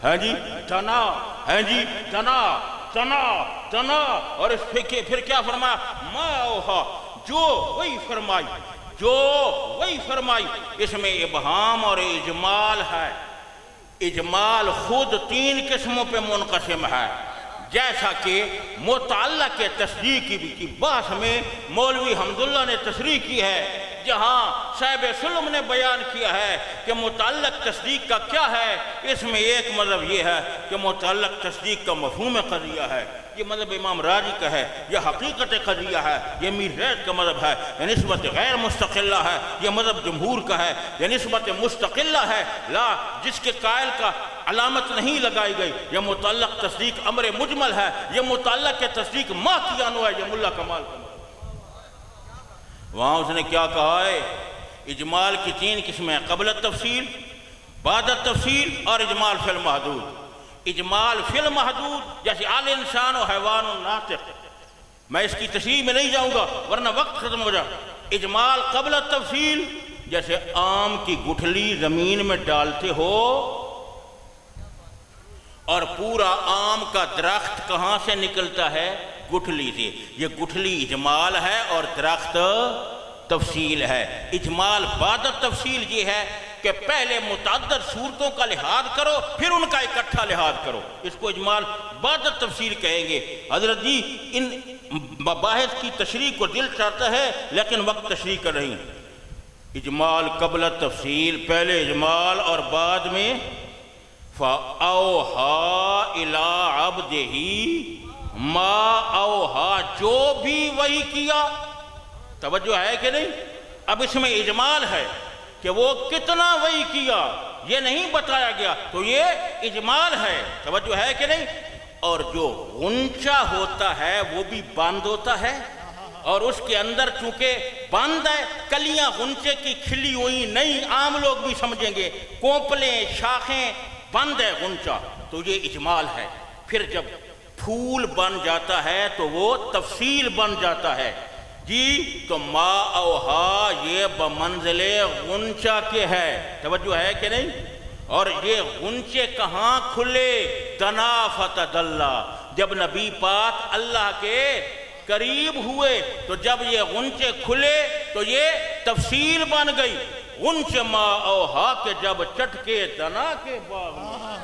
ہاں جی تنا، ہاں جی تنا تنا تنا، اور اس پھر کیا فرمایا؟ ما اوحا، جو وہی فرمائی، جو وہی فرمائی۔ اس میں ابہام اور اجمال ہے۔ اجمال خود تین قسموں پہ منقسم ہے، جیسا کہ متعلق تصدیق کی بحث میں مولوی حمداللہ نے تصریح کی ہے، جہاں صاحب سلم نے بیان کیا ہے کہ متعلق تصدیق کا کیا ہے۔ اس میں ایک مذہب یہ ہے کہ متعلق تصدیق کا مفہوم قضیہ ہے، یہ مذہب امام راضی کا ہے، یہ حقیقت قضیہ ہے، یہ میر زید کا مذہب ہے، یہ نسبت غیر مستقلہ ہے، یہ مذہب جمہور کا ہے، یہ نسبت مستقلہ ہے لا جس کے قائل کا علامت نہیں لگائی گئی، یہ متعلق تصدیق امر مجمل ہے، یہ متعلق کے تصدیق ما کیانو ہے، یہ ملا کمال کا۔ وہاں اس نے کیا کہا ہے؟ اجمال کی تین قسمیں، قبل التفصیل، بعد التفصیل اور اجمال فی المحدود۔ اجمال فی المحدود جیسے الانسان و حیوان ناطق، میں اس کی تشریح میں نہیں جاؤں گا ورنہ وقت ختم ہو جائے۔ اجمال قبل التفصیل جیسے آم کی گٹھلی زمین میں ڈالتے ہو اور پورا آم کا درخت کہاں سے نکلتا ہے؟ گٹھلی سے۔ یہ گٹھلی اجمال ہے اور درخت تفصیل ہے۔ اجمال بعد تفصیل یہ ہے کہ پہلے متعدد صورتوں کا لحاظ کرو پھر ان کا اکٹھا لحاظ کرو، اس کو اجمال بعد تفصیل کہیں گے۔ حضرت جی ان مباحث کی تشریح کو دل چاہتا ہے لیکن وقت تشریح کر رہی ہیں۔ اجمال قبل تفصیل، پہلے اجمال اور بعد میں فَأَوْحَا إِلَىٰ عَبْدِهِ ما اوحا، جو بھی وحی کیا۔ توجہ ہے کہ نہیں؟ اب اس میں اجمال ہے کہ وہ کتنا وحی کیا یہ نہیں بتایا گیا، تو یہ اجمال ہے۔ توجہ ہے کہ نہیں؟ اور جو غنچہ ہوتا ہے وہ بھی بند ہوتا ہے، اور اس کے اندر چونکہ بند ہے، کلیاں غنچے کی کھلی ہوئی نہیں، عام لوگ بھی سمجھیں گے، کونپلیں شاخیں، بند ہے غنچہ، تو یہ اجمال ہے۔ پھر جب پھول بن جاتا ہے تو وہ تفصیل بن جاتا ہے جی۔ تو ما اوحا یہ بمنزل غنچہ کے ہے، توجہ ہے کہ نہیں؟ اور یہ غنچے کہاں کھلے؟ دنا فتدلی، جب نبی پاک اللہ کے قریب ہوئے تو جب یہ غنچے کھلے تو یہ تفصیل بن گئی۔ غنچ ما اوحا کے جب چٹکے دنا کے باغ میں،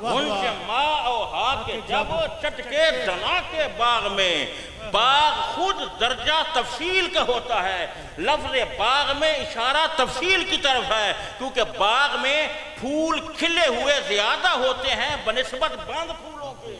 غنچ ما اوحا کے جب چٹکے دنا کے باغ میں، باغ خود درجہ تفصیل کا ہوتا ہے۔ لفظ باغ میں اشارہ تفصیل کی طرف ہے، کیونکہ باغ میں پھول کھلے ہوئے زیادہ ہوتے ہیں بنسبت بند پھولوں کے۔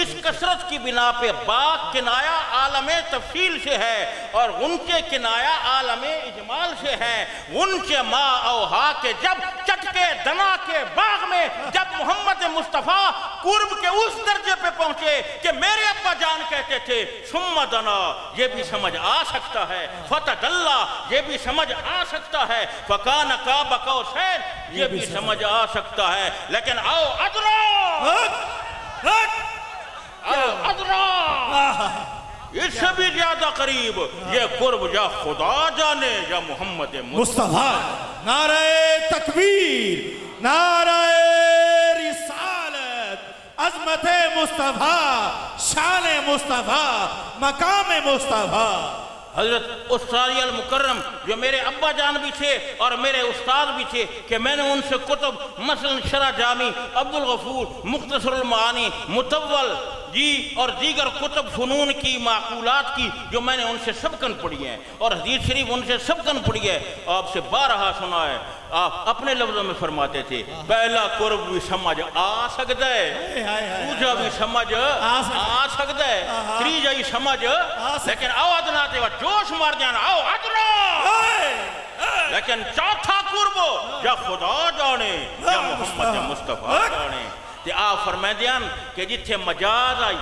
اس کثرت کی بنا پہ باغ کنایہ عالم تفصیل سے ہے اور غنچے کنایہ عالم اجمال سے ہے۔ غنچ ما اوحا کے جب چٹکے دنا کے باغ میں جب محمد مصطفیٰ قرب کے اس درجے پہ پہنچے کہ میرے ابا جان کہتے تھے ثم دنا، یہ بھی سمجھ آ سکتا ہے، فتدلی یہ بھی سمجھ آ سکتا ہے، فکان قاب قوسین یہ بھی سمجھ آ سکتا ہے، لیکن او ادنا، او ادنا اس سے بھی زیادہ قریب، یہ قرب یا خدا جانے یا محمد مصطفیٰ۔ نعرہ تکبیر، نعرہ رسالت، عظمت مصطفیٰ، شان مصطفیٰ، مقام مصطفیٰ۔ حضرت استاذ المکرم جو میرے ابا جان بھی تھے اور میرے استاد بھی تھے کہ میں نے ان سے کتب مثلا شرح جامی، عبد الغفور، مختصر المعانی، متول جی اور دیگر کتب فنون کی، معقولات کی، جو میں نے ان سے سبقاً پڑھی ہیں اور حدیث شریف ان سے سبقاً پڑھی ہے، آپ سے بارہا سنا ہے۔ آپ اپنے لفظوں میں فرماتے تھے پہلا قرب بھی سمجھ آ سکتا ہے، دوجا بھی سمجھ آ سکتا ہے، تیجا ہی سمجھ، لیکن آو ادنا تے جوش مار دیانا آو ادنا، لیکن چوتھا قرب یا خدا جانے یا محمد مصطفیٰ جانے۔ تے آپ فرمائے دیان کہ جتھے مجاز آئی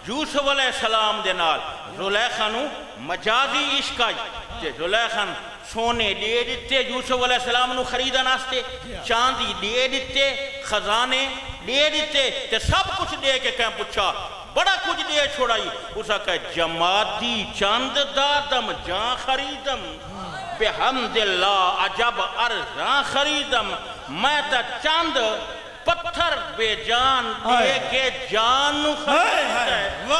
یوسف علیہ السلام دے نال زلیخا نو مجازی عشق آئی تے زلیخا سونے دے دیتے یوسف علیہ السلام نو خریدن آستے، چاندی دے دیتے، خزانے دے دیتے، تے سب کچھ دے کے کہیں پوچھا بڑا کچھ دے چھوڑائی، اسا کہ جمادی چاند دادم جان خریدم، بحمد اللہ عجب ارزاں خریدم، میں تا چاند پتھر بے جان دے کے جان خریدم۔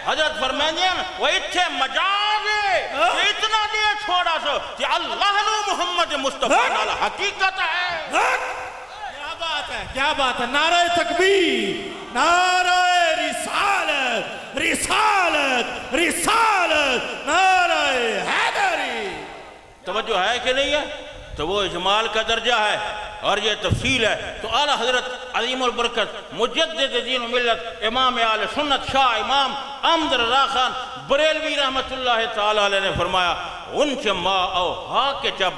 حضرت فرمائیں وہ اتھے مجاز ہے اتنا دے چھوڑا سو کہ اللہ نو محمد مصطفیٰ نال حقیقت ہے۔ کیا بات ہے، کیا بات ہے، نعرہ تکبیر، نعرہ رسالت، رسالت، رسالت، نعرہ حیدری۔ توجہ ہے کہ نہیں ہے؟ تو وہ اجمال کا درجہ ہے اور یہ تفصیل ہے۔ تو اعلیٰ حضرت عظیم البرکت مجدد دین و ملت امام اہل سنت شاہ امام احمد رضا خان بریلوی رحمت اللہ تعالیٰ علیہ نے فرمایا انچ ما او ہا کے جب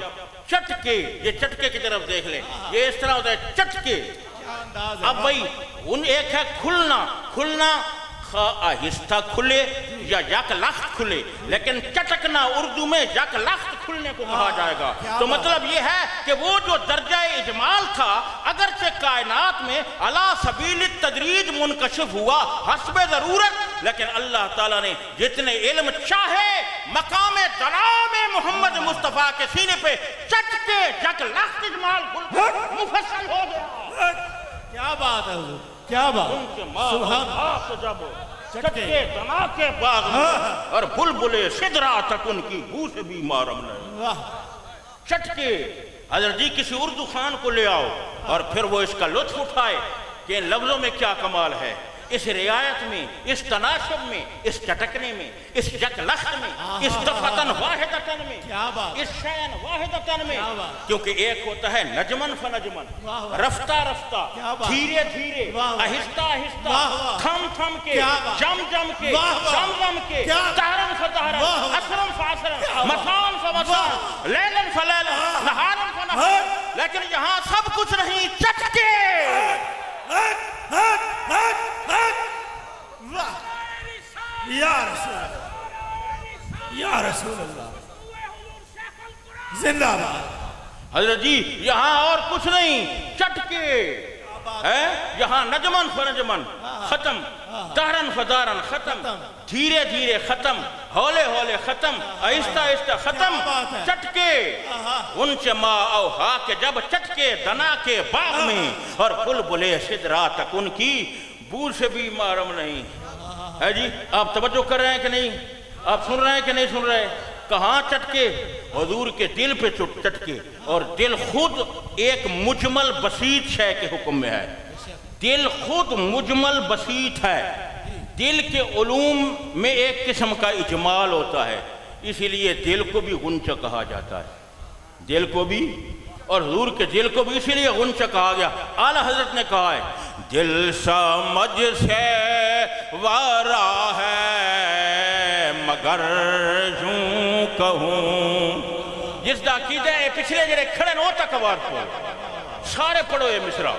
چٹکے، یہ چٹکے کی طرف دیکھ لیں، یہ اس طرح ہوتا ہے چٹکے۔ اب بھئی ان ایک ہے کھلنا، کھلنا آہستہ کھلے یا یک لخت کھلے، لیکن چٹکنا اردو میں یک لخت کھلنے کو کہا جائے گا۔ تو مطلب یہ ہے کہ وہ جو درجہ اجمال تھا اگرچہ کائنات میں علی سبیل التدریج منکشف ہوا حسب ضرورت، لیکن اللہ تعالیٰ نے جتنے علم چاہے مقام درام محمد مصطفیٰ کے سینے پہ چٹکے یک لخت اجمال مفصل ہو گیا۔ کیا بات ہے حضور، کیا بات، سبحان اللہ، چٹکے دنا کے باغ میں اور بلبلے سدرا تک ان کی بو سے بھی مارم لے۔ چٹکے حضرت جی کسی اردو خان کو لے آؤ اور پھر وہ اس کا لطف اٹھائے کہ ان لفظوں میں کیا کمال ہے، اس رعایت میں، اس تناسب میں، اس چٹکنے میں، اس یک لخت میں، اس دفتن واحدتن میں، اس شین واحدتن میں، کیونکہ ایک ہوتا ہے نجمن فنجمن، رفتہ رفتہ، دھیرے دھیرے، آہستہ آہستہ، تھم تھم کے، جم جم کے، زم زم کے، تہرن فتہرن، اسرن فاسرن، مسان فمسان، لیلن فلیلن، نہارن فنہارن، لیکن یہاں سب کچھ نہیں، چٹکے۔ یا رسول اللہ، یا رسول اللہ، زندہ باد۔ حضرت جی یہاں اور کچھ نہیں، چٹکے ہے، یہاں نجمن فنجمن ختم، دارن فدارن ختم، دھیرے دھیرے ختم، ہولے ہولے ختم، آہستہ آہستہ ختم، چٹکے انچ ما او ہا کے جب چٹکے دنا کے باغ میں اور بلبلے سدرا تک ان کی بو سے بھی معلوم نہیں ہے۔ جی آپ توجہ کر رہے ہیں کہ نہیں؟ آپ سن رہے ہیں کہ نہیں سن رہے؟ کہاں چٹکے؟ حضور کے دل پہ چٹکے، اور دل خود ایک مجمل بسیط شے کے حکم میں ہے، دل خود مجمل بسیط ہے، دل کے علوم میں ایک قسم کا اجمال ہوتا ہے، اسی لیے دل کو بھی غنچہ کہا جاتا ہے، دل کو بھی، اور حضور کے دل کو بھی اسی لیے غنچہ کہا گیا۔ اعلیٰ حضرت نے کہا ہے دل سمجھ سے وارا ہے مگر یوں کہوں، جس دا عقیدہ ہے پچھلے جڑے کھڑے نو تک وار کو سارے پڑھو یہ مصرع،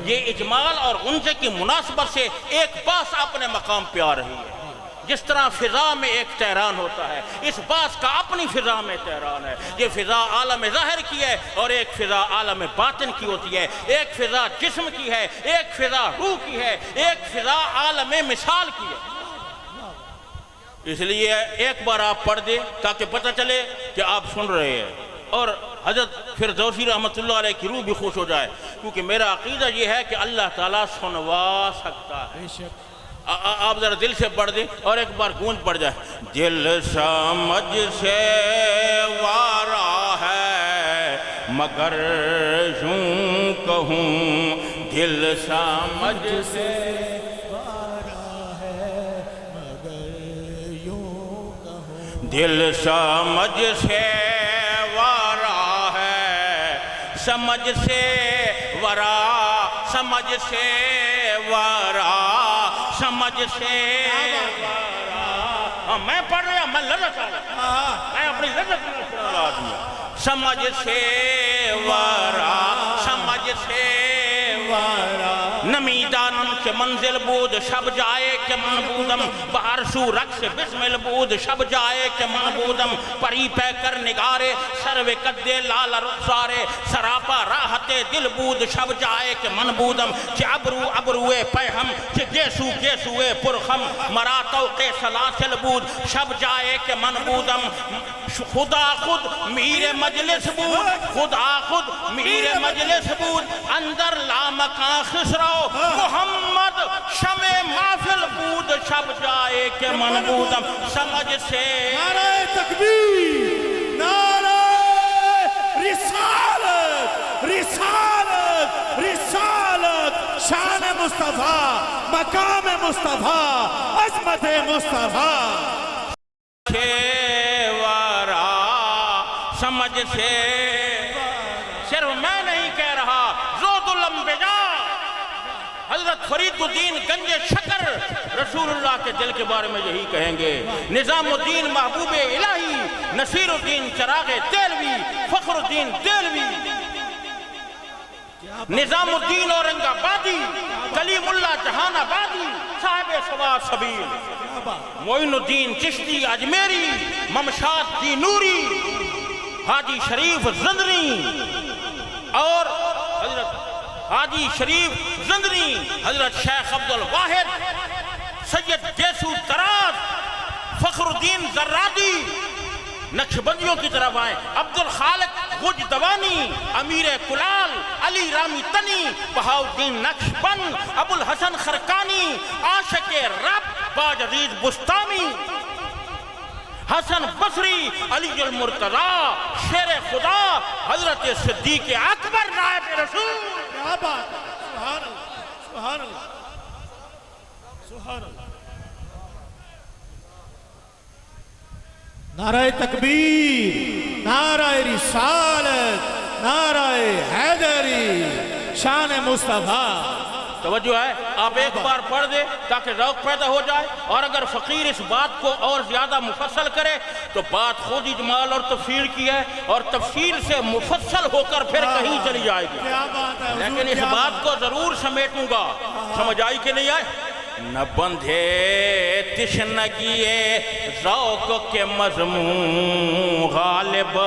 یہ اجمال اور غنچے کی مناسبت سے ایک باس اپنے مقام پہ آ رہی ہے۔ جس طرح فضا میں ایک تہران ہوتا ہے، اس باس کا اپنی فضا میں تہران ہے، یہ فضا عالم ظاہر کی ہے اور ایک فضا عالم باطن کی ہوتی ہے، ایک فضا جسم کی ہے، ایک فضا روح کی ہے، ایک فضا عالم مثال کی ہے۔ اس لیے ایک بار آپ پڑھ دیں تاکہ پتہ چلے کہ آپ سن رہے ہیں، اور حضرت فردوسی رحمت اللہ علیہ کی روح بھی خوش ہو جائے، کیونکہ میرا عقیدہ یہ ہے کہ اللہ تعالیٰ سنوا سکتا ہے۔ آپ ذرا دل سے پڑھ دیں اور ایک بار گونج پڑ جائے، دل سمجھ سے وارا ہے مگر یوں کہوں، دل سمجھ سے وارا ہے مگر یوں کہوں، دل سمجھ سے وارا ہے سمجھ سے ورا سمجھ سے ورا سمجھ سے ورا میں پڑھ رہا میں لذت میں اپنی لذت میں پڑھ رہا دیا سمجھ سے ورا سمجھ سے ورا نمیدانم کے منزل بود شب جائے کہ من بودم بہر سو رقص بسمل بود شب جائے کہ من بودم پری پہ کر نگارے سروے قدے لال رخسارے سراپا راحت دل بود شب جائے کہ من بودم کہ ابروے پیہم کہ گیسوے پرخم مرا توقع سلاسل بود شب جائے کہ من بودم خدا خود میر مجلس بود خدا خود میر مجلس بود اندر لامکان خسرو محمد شمع محفل بود شب جائے کہ من بودم سمجھ سے نعرہ تکبیر نعرہ رسالت رسالت رسالت شان مصطفیٰ مقام مصطفیٰ عظمت مصطفیٰ سمجھ سے صرف میں نہیں کہہ رہا زود الانبیاء حضرت فرید الدین گنج شکر رسول اللہ کے دل کے بارے میں یہی کہیں گے نظام الدین محبوب الہی نصیر الدین چراغ دہلوی فخر الدین دہلوی نظام الدین اورنگ آبادی کلیم اللہ جہان آبادی صاحب سوا سبیل معین الدین چشتی اجمیری ممشاد دی نوری حاجی شریف زندری اور حضرت حاجی شریف زندری حضرت شیخ عبدالواحد سید جیسو تراز فخر الدین زرادی نقشبندیوں کی طرف آئیں عبدالخالق غج دوانی امیر کلال علی رامی تنی بہاؤدین نقشبند ابو الحسن خرکانی عاشق رب باج عزیز بستامی حسن بصری علی المرتضی شیر خدا حضرت صدیق اکبر نائب رسول کیا بات سبحان اللہ سبحان اللہ سبحان اللہ نعرہ تکبیر نعرہ رسالت نعرہ حیدری شان مصطفیٰ توجہ ہے آپ ایک بار پڑھ دے تاکہ ذوق پیدا ہو جائے اور اگر فقیر اس بات کو اور زیادہ مفصل کرے تو بات خود اجمال اور تفسیر کی ہے اور تفسیر سے مفصل ہو کر پھر کہیں چلی جائے گی لیکن اس بات کو ضرور سمیٹوں گا سمجھ آئی کہ نہیں آئے نہ بندھے تشنگیے ذوق کے مضمون غالب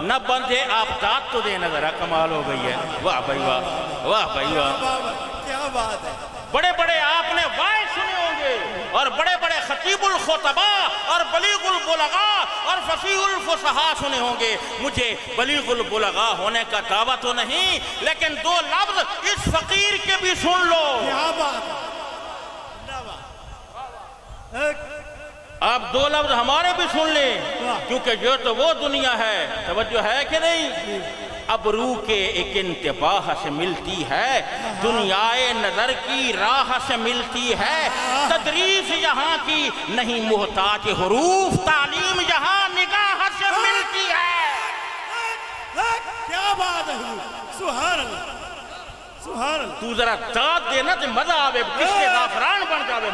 نہ بندھے آپ داد تو دے نظرہ کمال ہو گئی ہے واہ بھائی واہ واہ بھائی واہ کیا بات ہے بڑے بڑے آپ نے وائے سنے ہوں گے اور بڑے بڑے خطیب الخطبہ اور بلیغ البلغاء اور فصیح الفصحاء سنے ہوں گے مجھے بلیغ البلغاء ہونے کا دعویٰ تو نہیں لیکن دو لفظ اس فقیر کے بھی سن لو کیا بات آپ دو لفظ ہمارے بھی سن لیں کیونکہ جو تو وہ دنیا ہے توجہ ہے کہ نہیں ابرو کے ایک انتباہ سے ملتی ہے دنیائے نظر کی راہ سے ملتی ہے تدریس یہاں کی نہیں محتاج حروف تعلیم یہاں نگاہ سے ملتی ہے کیا بات ہے سبحان اللہ سبحان اللہ تو ذرا داد دینا تو مزہ آوے کس کے زعفران بن جاوے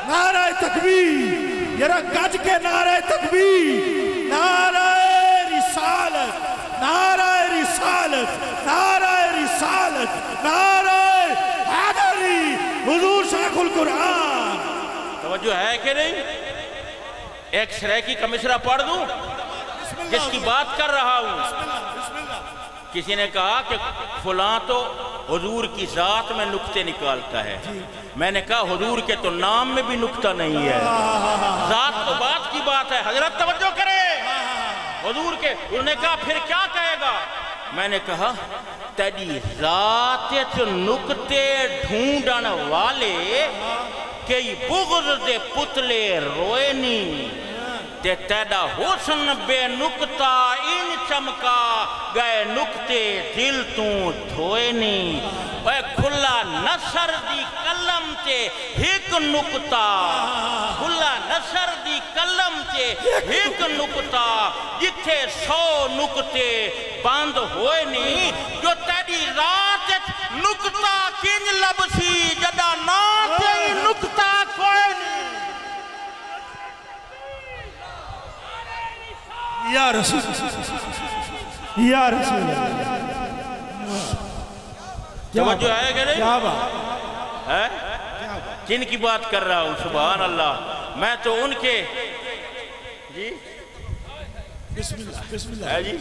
نعرہ تکبیر ذرا گج کے نعرہ تکبیر نعرہ رسالت نعرہ رسالت نعرہ رسالت نعرہ حیدری حضور شیخ القرآن توجہ ہے کہ نہیں ایک سریکی کا مصرع پڑھ دوں جس کی بات کر رہا ہوں کسی نے کہا کہ فلاں تو حضور کی ذات میں نکتے نکالتا ہے میں نے کہا حضور کے تو نام میں بھی نکتہ نہیں ہے ذات تو بات کی بات ہے حضرت توجہ کرے حضور کے انہوں نے کہا پھر کیا کہے گا میں نے کہا تیری ذات چ نکتے ڈھونڈن والے کئی بغض دے پتلے روئے نہیں تے تیدا حسن بے نکتہ ان چمکا گئے نکتے دل تو دھوئے نہیں اے کھلا نصر دی کلم تے ایک نکتہ کھلا نصر دی کلم تے ایک نکتہ جتھے 100 نکتے بند ہوئے نہیں جو تیری رات نکتہ کنج لبسی جدا نا تیری نکتہ کوئی نہیں یا رسول یا رسول توجہ ہے کہ نہیں؟ کیا بات ہے جن کی بات کر رہا ہوں سبحان اللہ میں تو ان کے جی بسم اللہ بسم اللہ ہے جی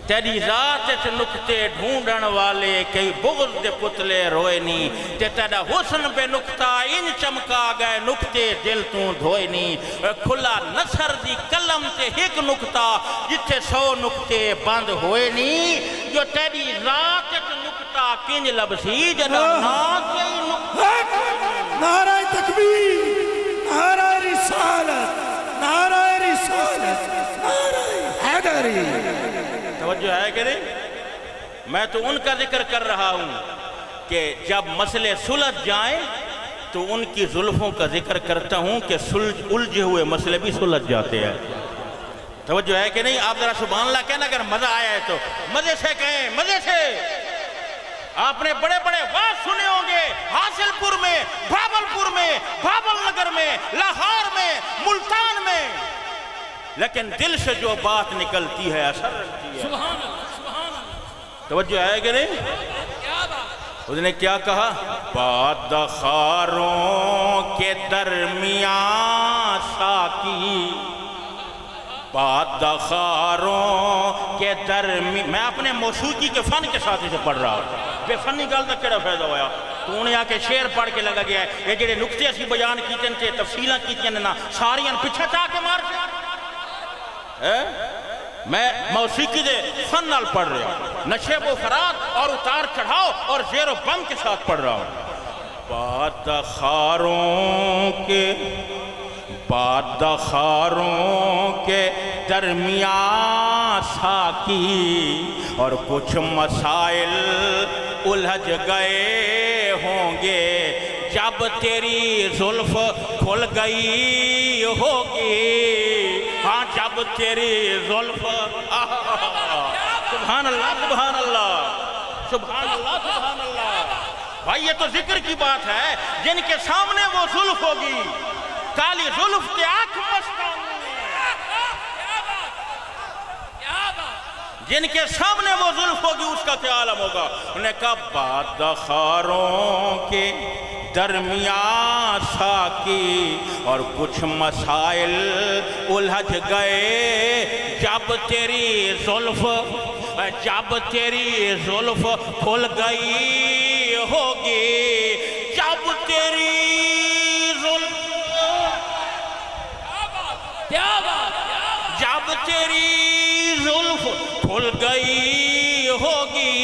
تیری ذات چ نکتے ڈھونڈن والے کئی بغض دے پتلے روئے نہیں تے تیرا حسن بے نکتہ ان چمکا گئے نکتے دل تو دھوئے نہیں کھلا نصر دی قلم تے ایک نکتہ جتھے 100 نکتے بند ہوئے نہیں جو تیری ذات چ نکتہ کنج لبسی جدا نا کئی نکتہ نعرہ تکبیر نعرہ رسالت نعرہ رسالت نعرہ حیدری توجہ ہے کہ نہیں میں تو ان کا ذکر کر رہا ہوں کہ جب مسئلے سلجھ جائیں تو ان کی زلفوں کا ذکر کرتا ہوں کہ الجھے ہوئے مسئلے بھی سلجھ جاتے ہیں توجہ ہے کہ نہیں آپ ذرا سبحان اللہ کہنا اگر مزہ آیا ہے تو مزے سے کہیں مزے سے آپ نے بڑے بڑے واز سنے ہوں گے حاصل پور میں بھاولپور میں بھاول نگر میں لاہور میں ملتان میں لیکن دل سے جو بات نکلتی ہے اثر رکھتی ہے سبحان اللہ سبحان اللہ توجہ ہے کہ نہیں اس نے کیا کہا بادخاروں کے درمیان ساکی بادخاروں کے درمیان میں اپنے موسیقی کے فن کے ساتھ اسے پڑھ رہا ہوں بے فنی گل تک کیڑا فائدہ ہویا تو انہیں آ کے شعر پڑھ کے لگا گیا ہے یہ جڑے نکتے اسی بیان کیتے ہیں تفصیلیں کیتے ہیں نا ساریاں پیچھے چاہ کے مار میں موسیقی دے فن نال پڑھ رہا ہوں نشیب و فرات اور اتار چڑھاؤ اور زیر و بم کے ساتھ پڑھ رہا ہوں بادخاروں کے درمیان ساکی اور کچھ مسائل الجھ گئے ہوں گے جب تیری زلف کھل گئی ہوگی ہاں جب تیری زلف سبحان اللہ سبحان اللہ سبحان اللہ سبحان اللہ بھائی یہ تو ذکر کی بات ہے جن کے سامنے وہ زلف ہوگی کالی زلف کے آنکھ مستان جن کے سامنے وہ زلف ہوگی اس کا کیا عالم ہوگا انہیں کہا بادخاروں کے درمیان ساکی اور کچھ مسائل الجھ گئے جب تیری زلف کھل گئی ہوگی جب تیری زلف کھل گئی ہوگی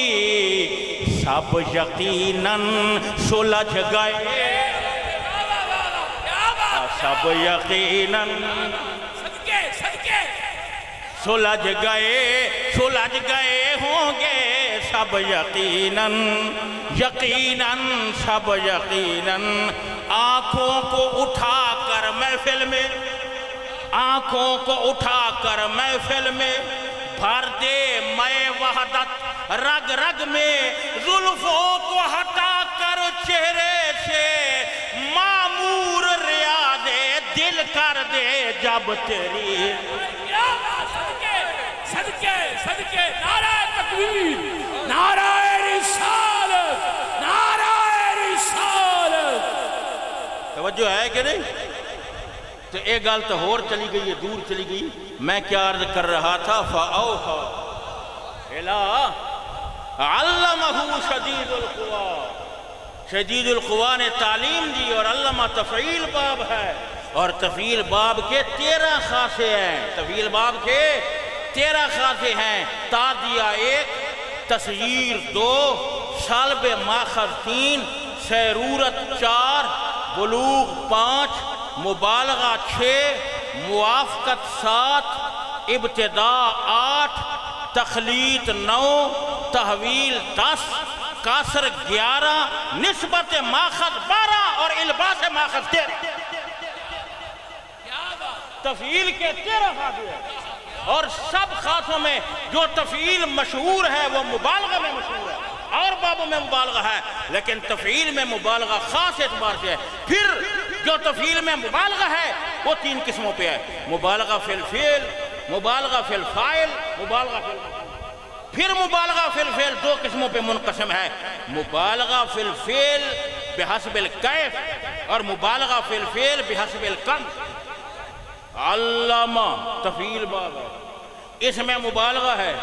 سب یقیناً سلجھ گئے سب یقیناً سلجھ گئے ہوں گے سب یقیناً سب یقیناً آنکھوں کو اٹھا کر محفل میں بھر دے میں وحدت رگ رگ میں زلفوں کو ہٹا کر چہرے سے معمور ریاض دل کر دے جب تیری صدقے نعرہ تکبیر نعرہ رسالت توجہ ہے کہ نہیں تو ایک گال تو اور چلی گئی ہے دور چلی گئی میں کیا عرض کر رہا تھا فَأَوْحَى إِلَىٰ عَلَّمَهُ شدید القوا نے تعلیم دی اور علامہ تفعیل باب ہے اور تفعیل باب کے 13 خاصے ہیں تفعیل باب کے 13 خاصے ہیں تادیہ 1 تصغیر 2 سالب ماخذ 3 سیرورت 4 بلوغ 5 مبالغہ 6 موافقت 7 ابتداء 8 تخلیط 9 تحویل 10 کاسر 11 نسبت ماخذ 12 اور الباس ماخذ 13 تفعیل کے 13 خاصے ہیں اور سب خاصوں میں جو تفعیل مشہور ہے وہ مبالغہ میں مشہور ہے، اور بابوں میں مبالغہ ہے، لیکن تفعیل میں مبالغہ خاص اعتبار سے ہے۔ پھر جو تفعیل میں مبالغہ ہے وہ 3 قسموں پہ ہے، مبالغہ فی الفعل، مبالغہ فی الفاعل، مبالغہ فی الفعل۔ پھر مبالغہ فی الفعل 2 قسموں پہ منقسم ہے، مبالغہ فی الفعل بحسب الکیف اور مبالغہ فی الفعل بحسب الکم۔ علامہ تفعیل باب ہے، اس میں مبالغہ ہے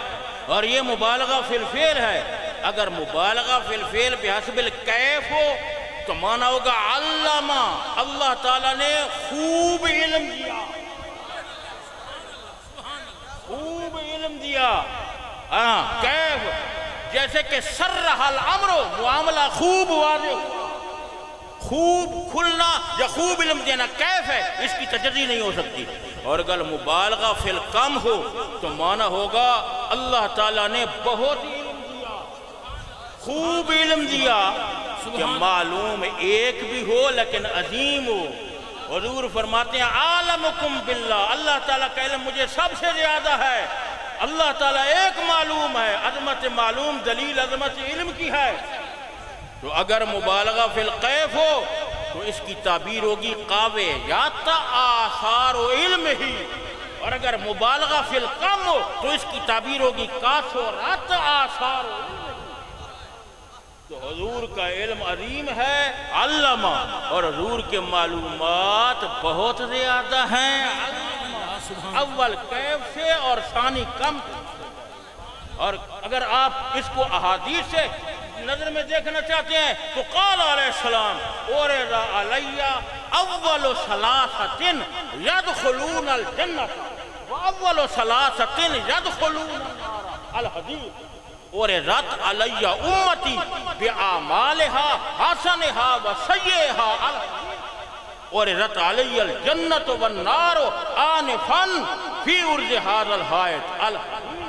اور یہ مبالغہ فی الفعل ہے۔ اگر مبالغہ فی الفعل بحسب الکیف ہو تو معنی ہوگا علامہ، اللہ تعالیٰ نے خوب علم دیا، خوب علم دیا۔ کیف جیسے کہ سرح الامر، معاملہ خوب واضح، خوب کھلنا یا خوب علم دینا کیف ہے، اس کی تجزی نہیں ہو سکتی۔ اور اگر مبالغہ فی الکم ہو تو معنی ہوگا اللہ تعالیٰ نے بہت علم دیا، خوب علم دیا کہ معلوم ایک بھی ہو لیکن عظیم ہو۔ حضور فرماتے ہیں عالمکم باللہ، اللہ تعالیٰ کا علم مجھے سب سے زیادہ ہے۔ اللہ تعالیٰ ایک معلوم ہے، عظمت معلوم دلیل عظمت علم کی ہے۔ تو اگر مبالغہ فی الکیف ہو تو اس کی تعبیر ہوگی قاوے یاتا آثار و علم ہی، اور اگر مبالغہ فی الکم ہو تو اس کی تعبیر ہوگی کاثرت آثار و علم ہی۔ تو حضور کا علم عظیم ہے علامہ، اور حضور کے معلومات بہت زیادہ ہیں، اول کیف سے اور ثانی کم۔ اور اگر آپ اس کو احادیث سے نظر میں دیکھنا چاہتے ہیں تو قال علیہ السلام اورد علی اول ثلاثۃ یدخلون الجنۃ واول ثلاثۃ یدخلون النار الحدیث اورد علی امتی باعمالها حسنها وسیئها الحدیث اورد علی الجنۃ والنار آنفا فی عرض هذا الحائط الحدیث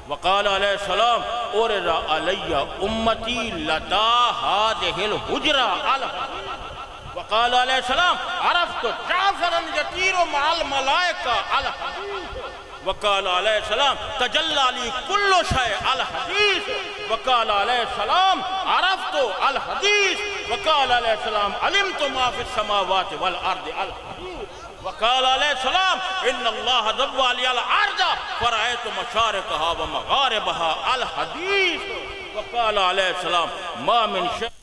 وقال علیہ السلام اورد علی امتی لدا هذه الحجرہ الحدیث وقال علیہ السلام عرفت جعفرا یطیر مع الملائکہ الحدیث وقال علیہ السلام تجلی لی کل شیء الحدیث وقال علیہ السلام عرفت الحدیث وقال علیہ السلام علمت ما فی السماوات والارض الحدیث وقال علیہ السلام ان اللہ ضوى لي الارض فرأيت مشارقها ومغاربها الحدیث وقال علیہ السلام ما من شيء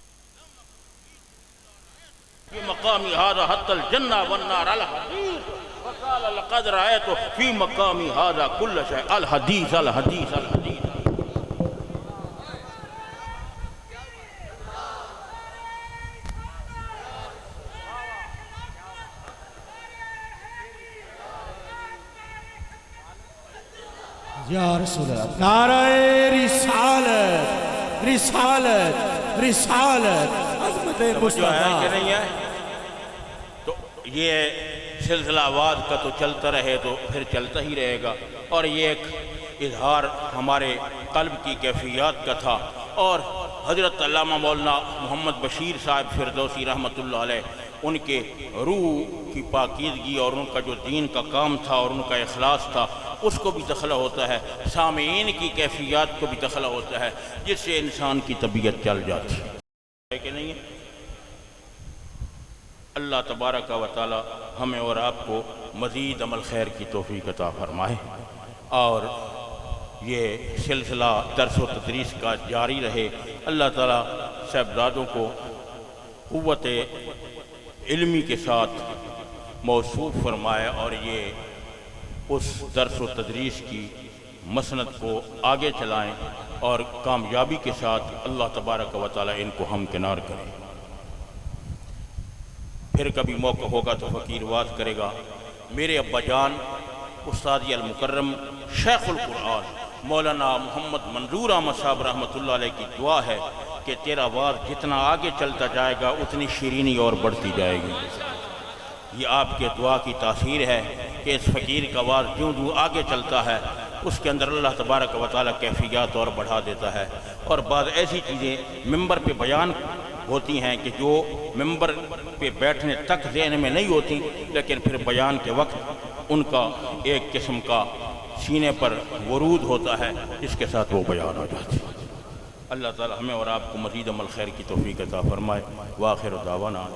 في مقام هذا حتى الجنة والنار الحديث وقال لقد رأيت في مقام هذا كل شيء الحديث الحديث الحديث یا رسول اللہ، نعرہ رسالت رسالت رسالت، عظمت مصطفیٰ کہ نہیں ہے؟ تو یہ سلسلہ آواز کا تو چلتا رہے تو پھر چلتا ہی رہے گا، اور یہ ایک اظہار ہمارے قلب کی کیفیات کا تھا۔ اور حضرت علامہ مولانا محمد بشیر صاحب فردوسی رحمۃ اللہ علیہ، ان کے روح کی پاکیزگی اور ان کا جو دین کا کام تھا اور ان کا اخلاص تھا، اس کو بھی دخلہ ہوتا ہے، سامعین کی کیفیات کو بھی دخلہ ہوتا ہے، جس سے انسان کی طبیعت چل جاتی ہے کہ نہیں ہے؟ اللہ تبارک و تعالی ہمیں اور آپ کو مزید عمل خیر کی توفیق عطا فرمائے، اور یہ سلسلہ درس و تدریس کا جاری رہے۔ اللہ تعالی صاحبزادوں کو قوت علمی کے ساتھ موصوف فرمائے، اور یہ اس درس و تدریس کی مسند کو آگے چلائیں، اور کامیابی کے ساتھ اللہ تبارک و تعالی ان کو ہمکنار کرے۔ پھر کبھی موقع ہوگا تو فقیر وعظ کرے گا۔ میرے ابا جان استاد المکرم شیخ القرآن مولانا محمد منظور احمد صاحب رحمۃ اللہ علیہ کی دعا ہے کہ تیرا وعظ جتنا آگے چلتا جائے گا اتنی شیرینی اور بڑھتی جائے گی۔ یہ آپ کے دعا کی تاثیر ہے کہ اس فقیر کا وعظ جوں جوں آگے چلتا ہے اس کے اندر اللہ تبارک و تعالی کیفیات اور بڑھا دیتا ہے۔ اور بعض ایسی چیزیں ممبر پہ بیان ہوتی ہیں کہ جو ممبر پہ بیٹھنے تک ذہن میں نہیں ہوتی، لیکن پھر بیان کے وقت ان کا ایک قسم کا سینے پر ورود ہوتا ہے، اس کے ساتھ وہ بیان ہو جاتی ہے۔ اللہ تعالی ہمیں اور آپ کو مزید عمل خیر کی توفیق عطا فرمائے۔ وآخر دعوانا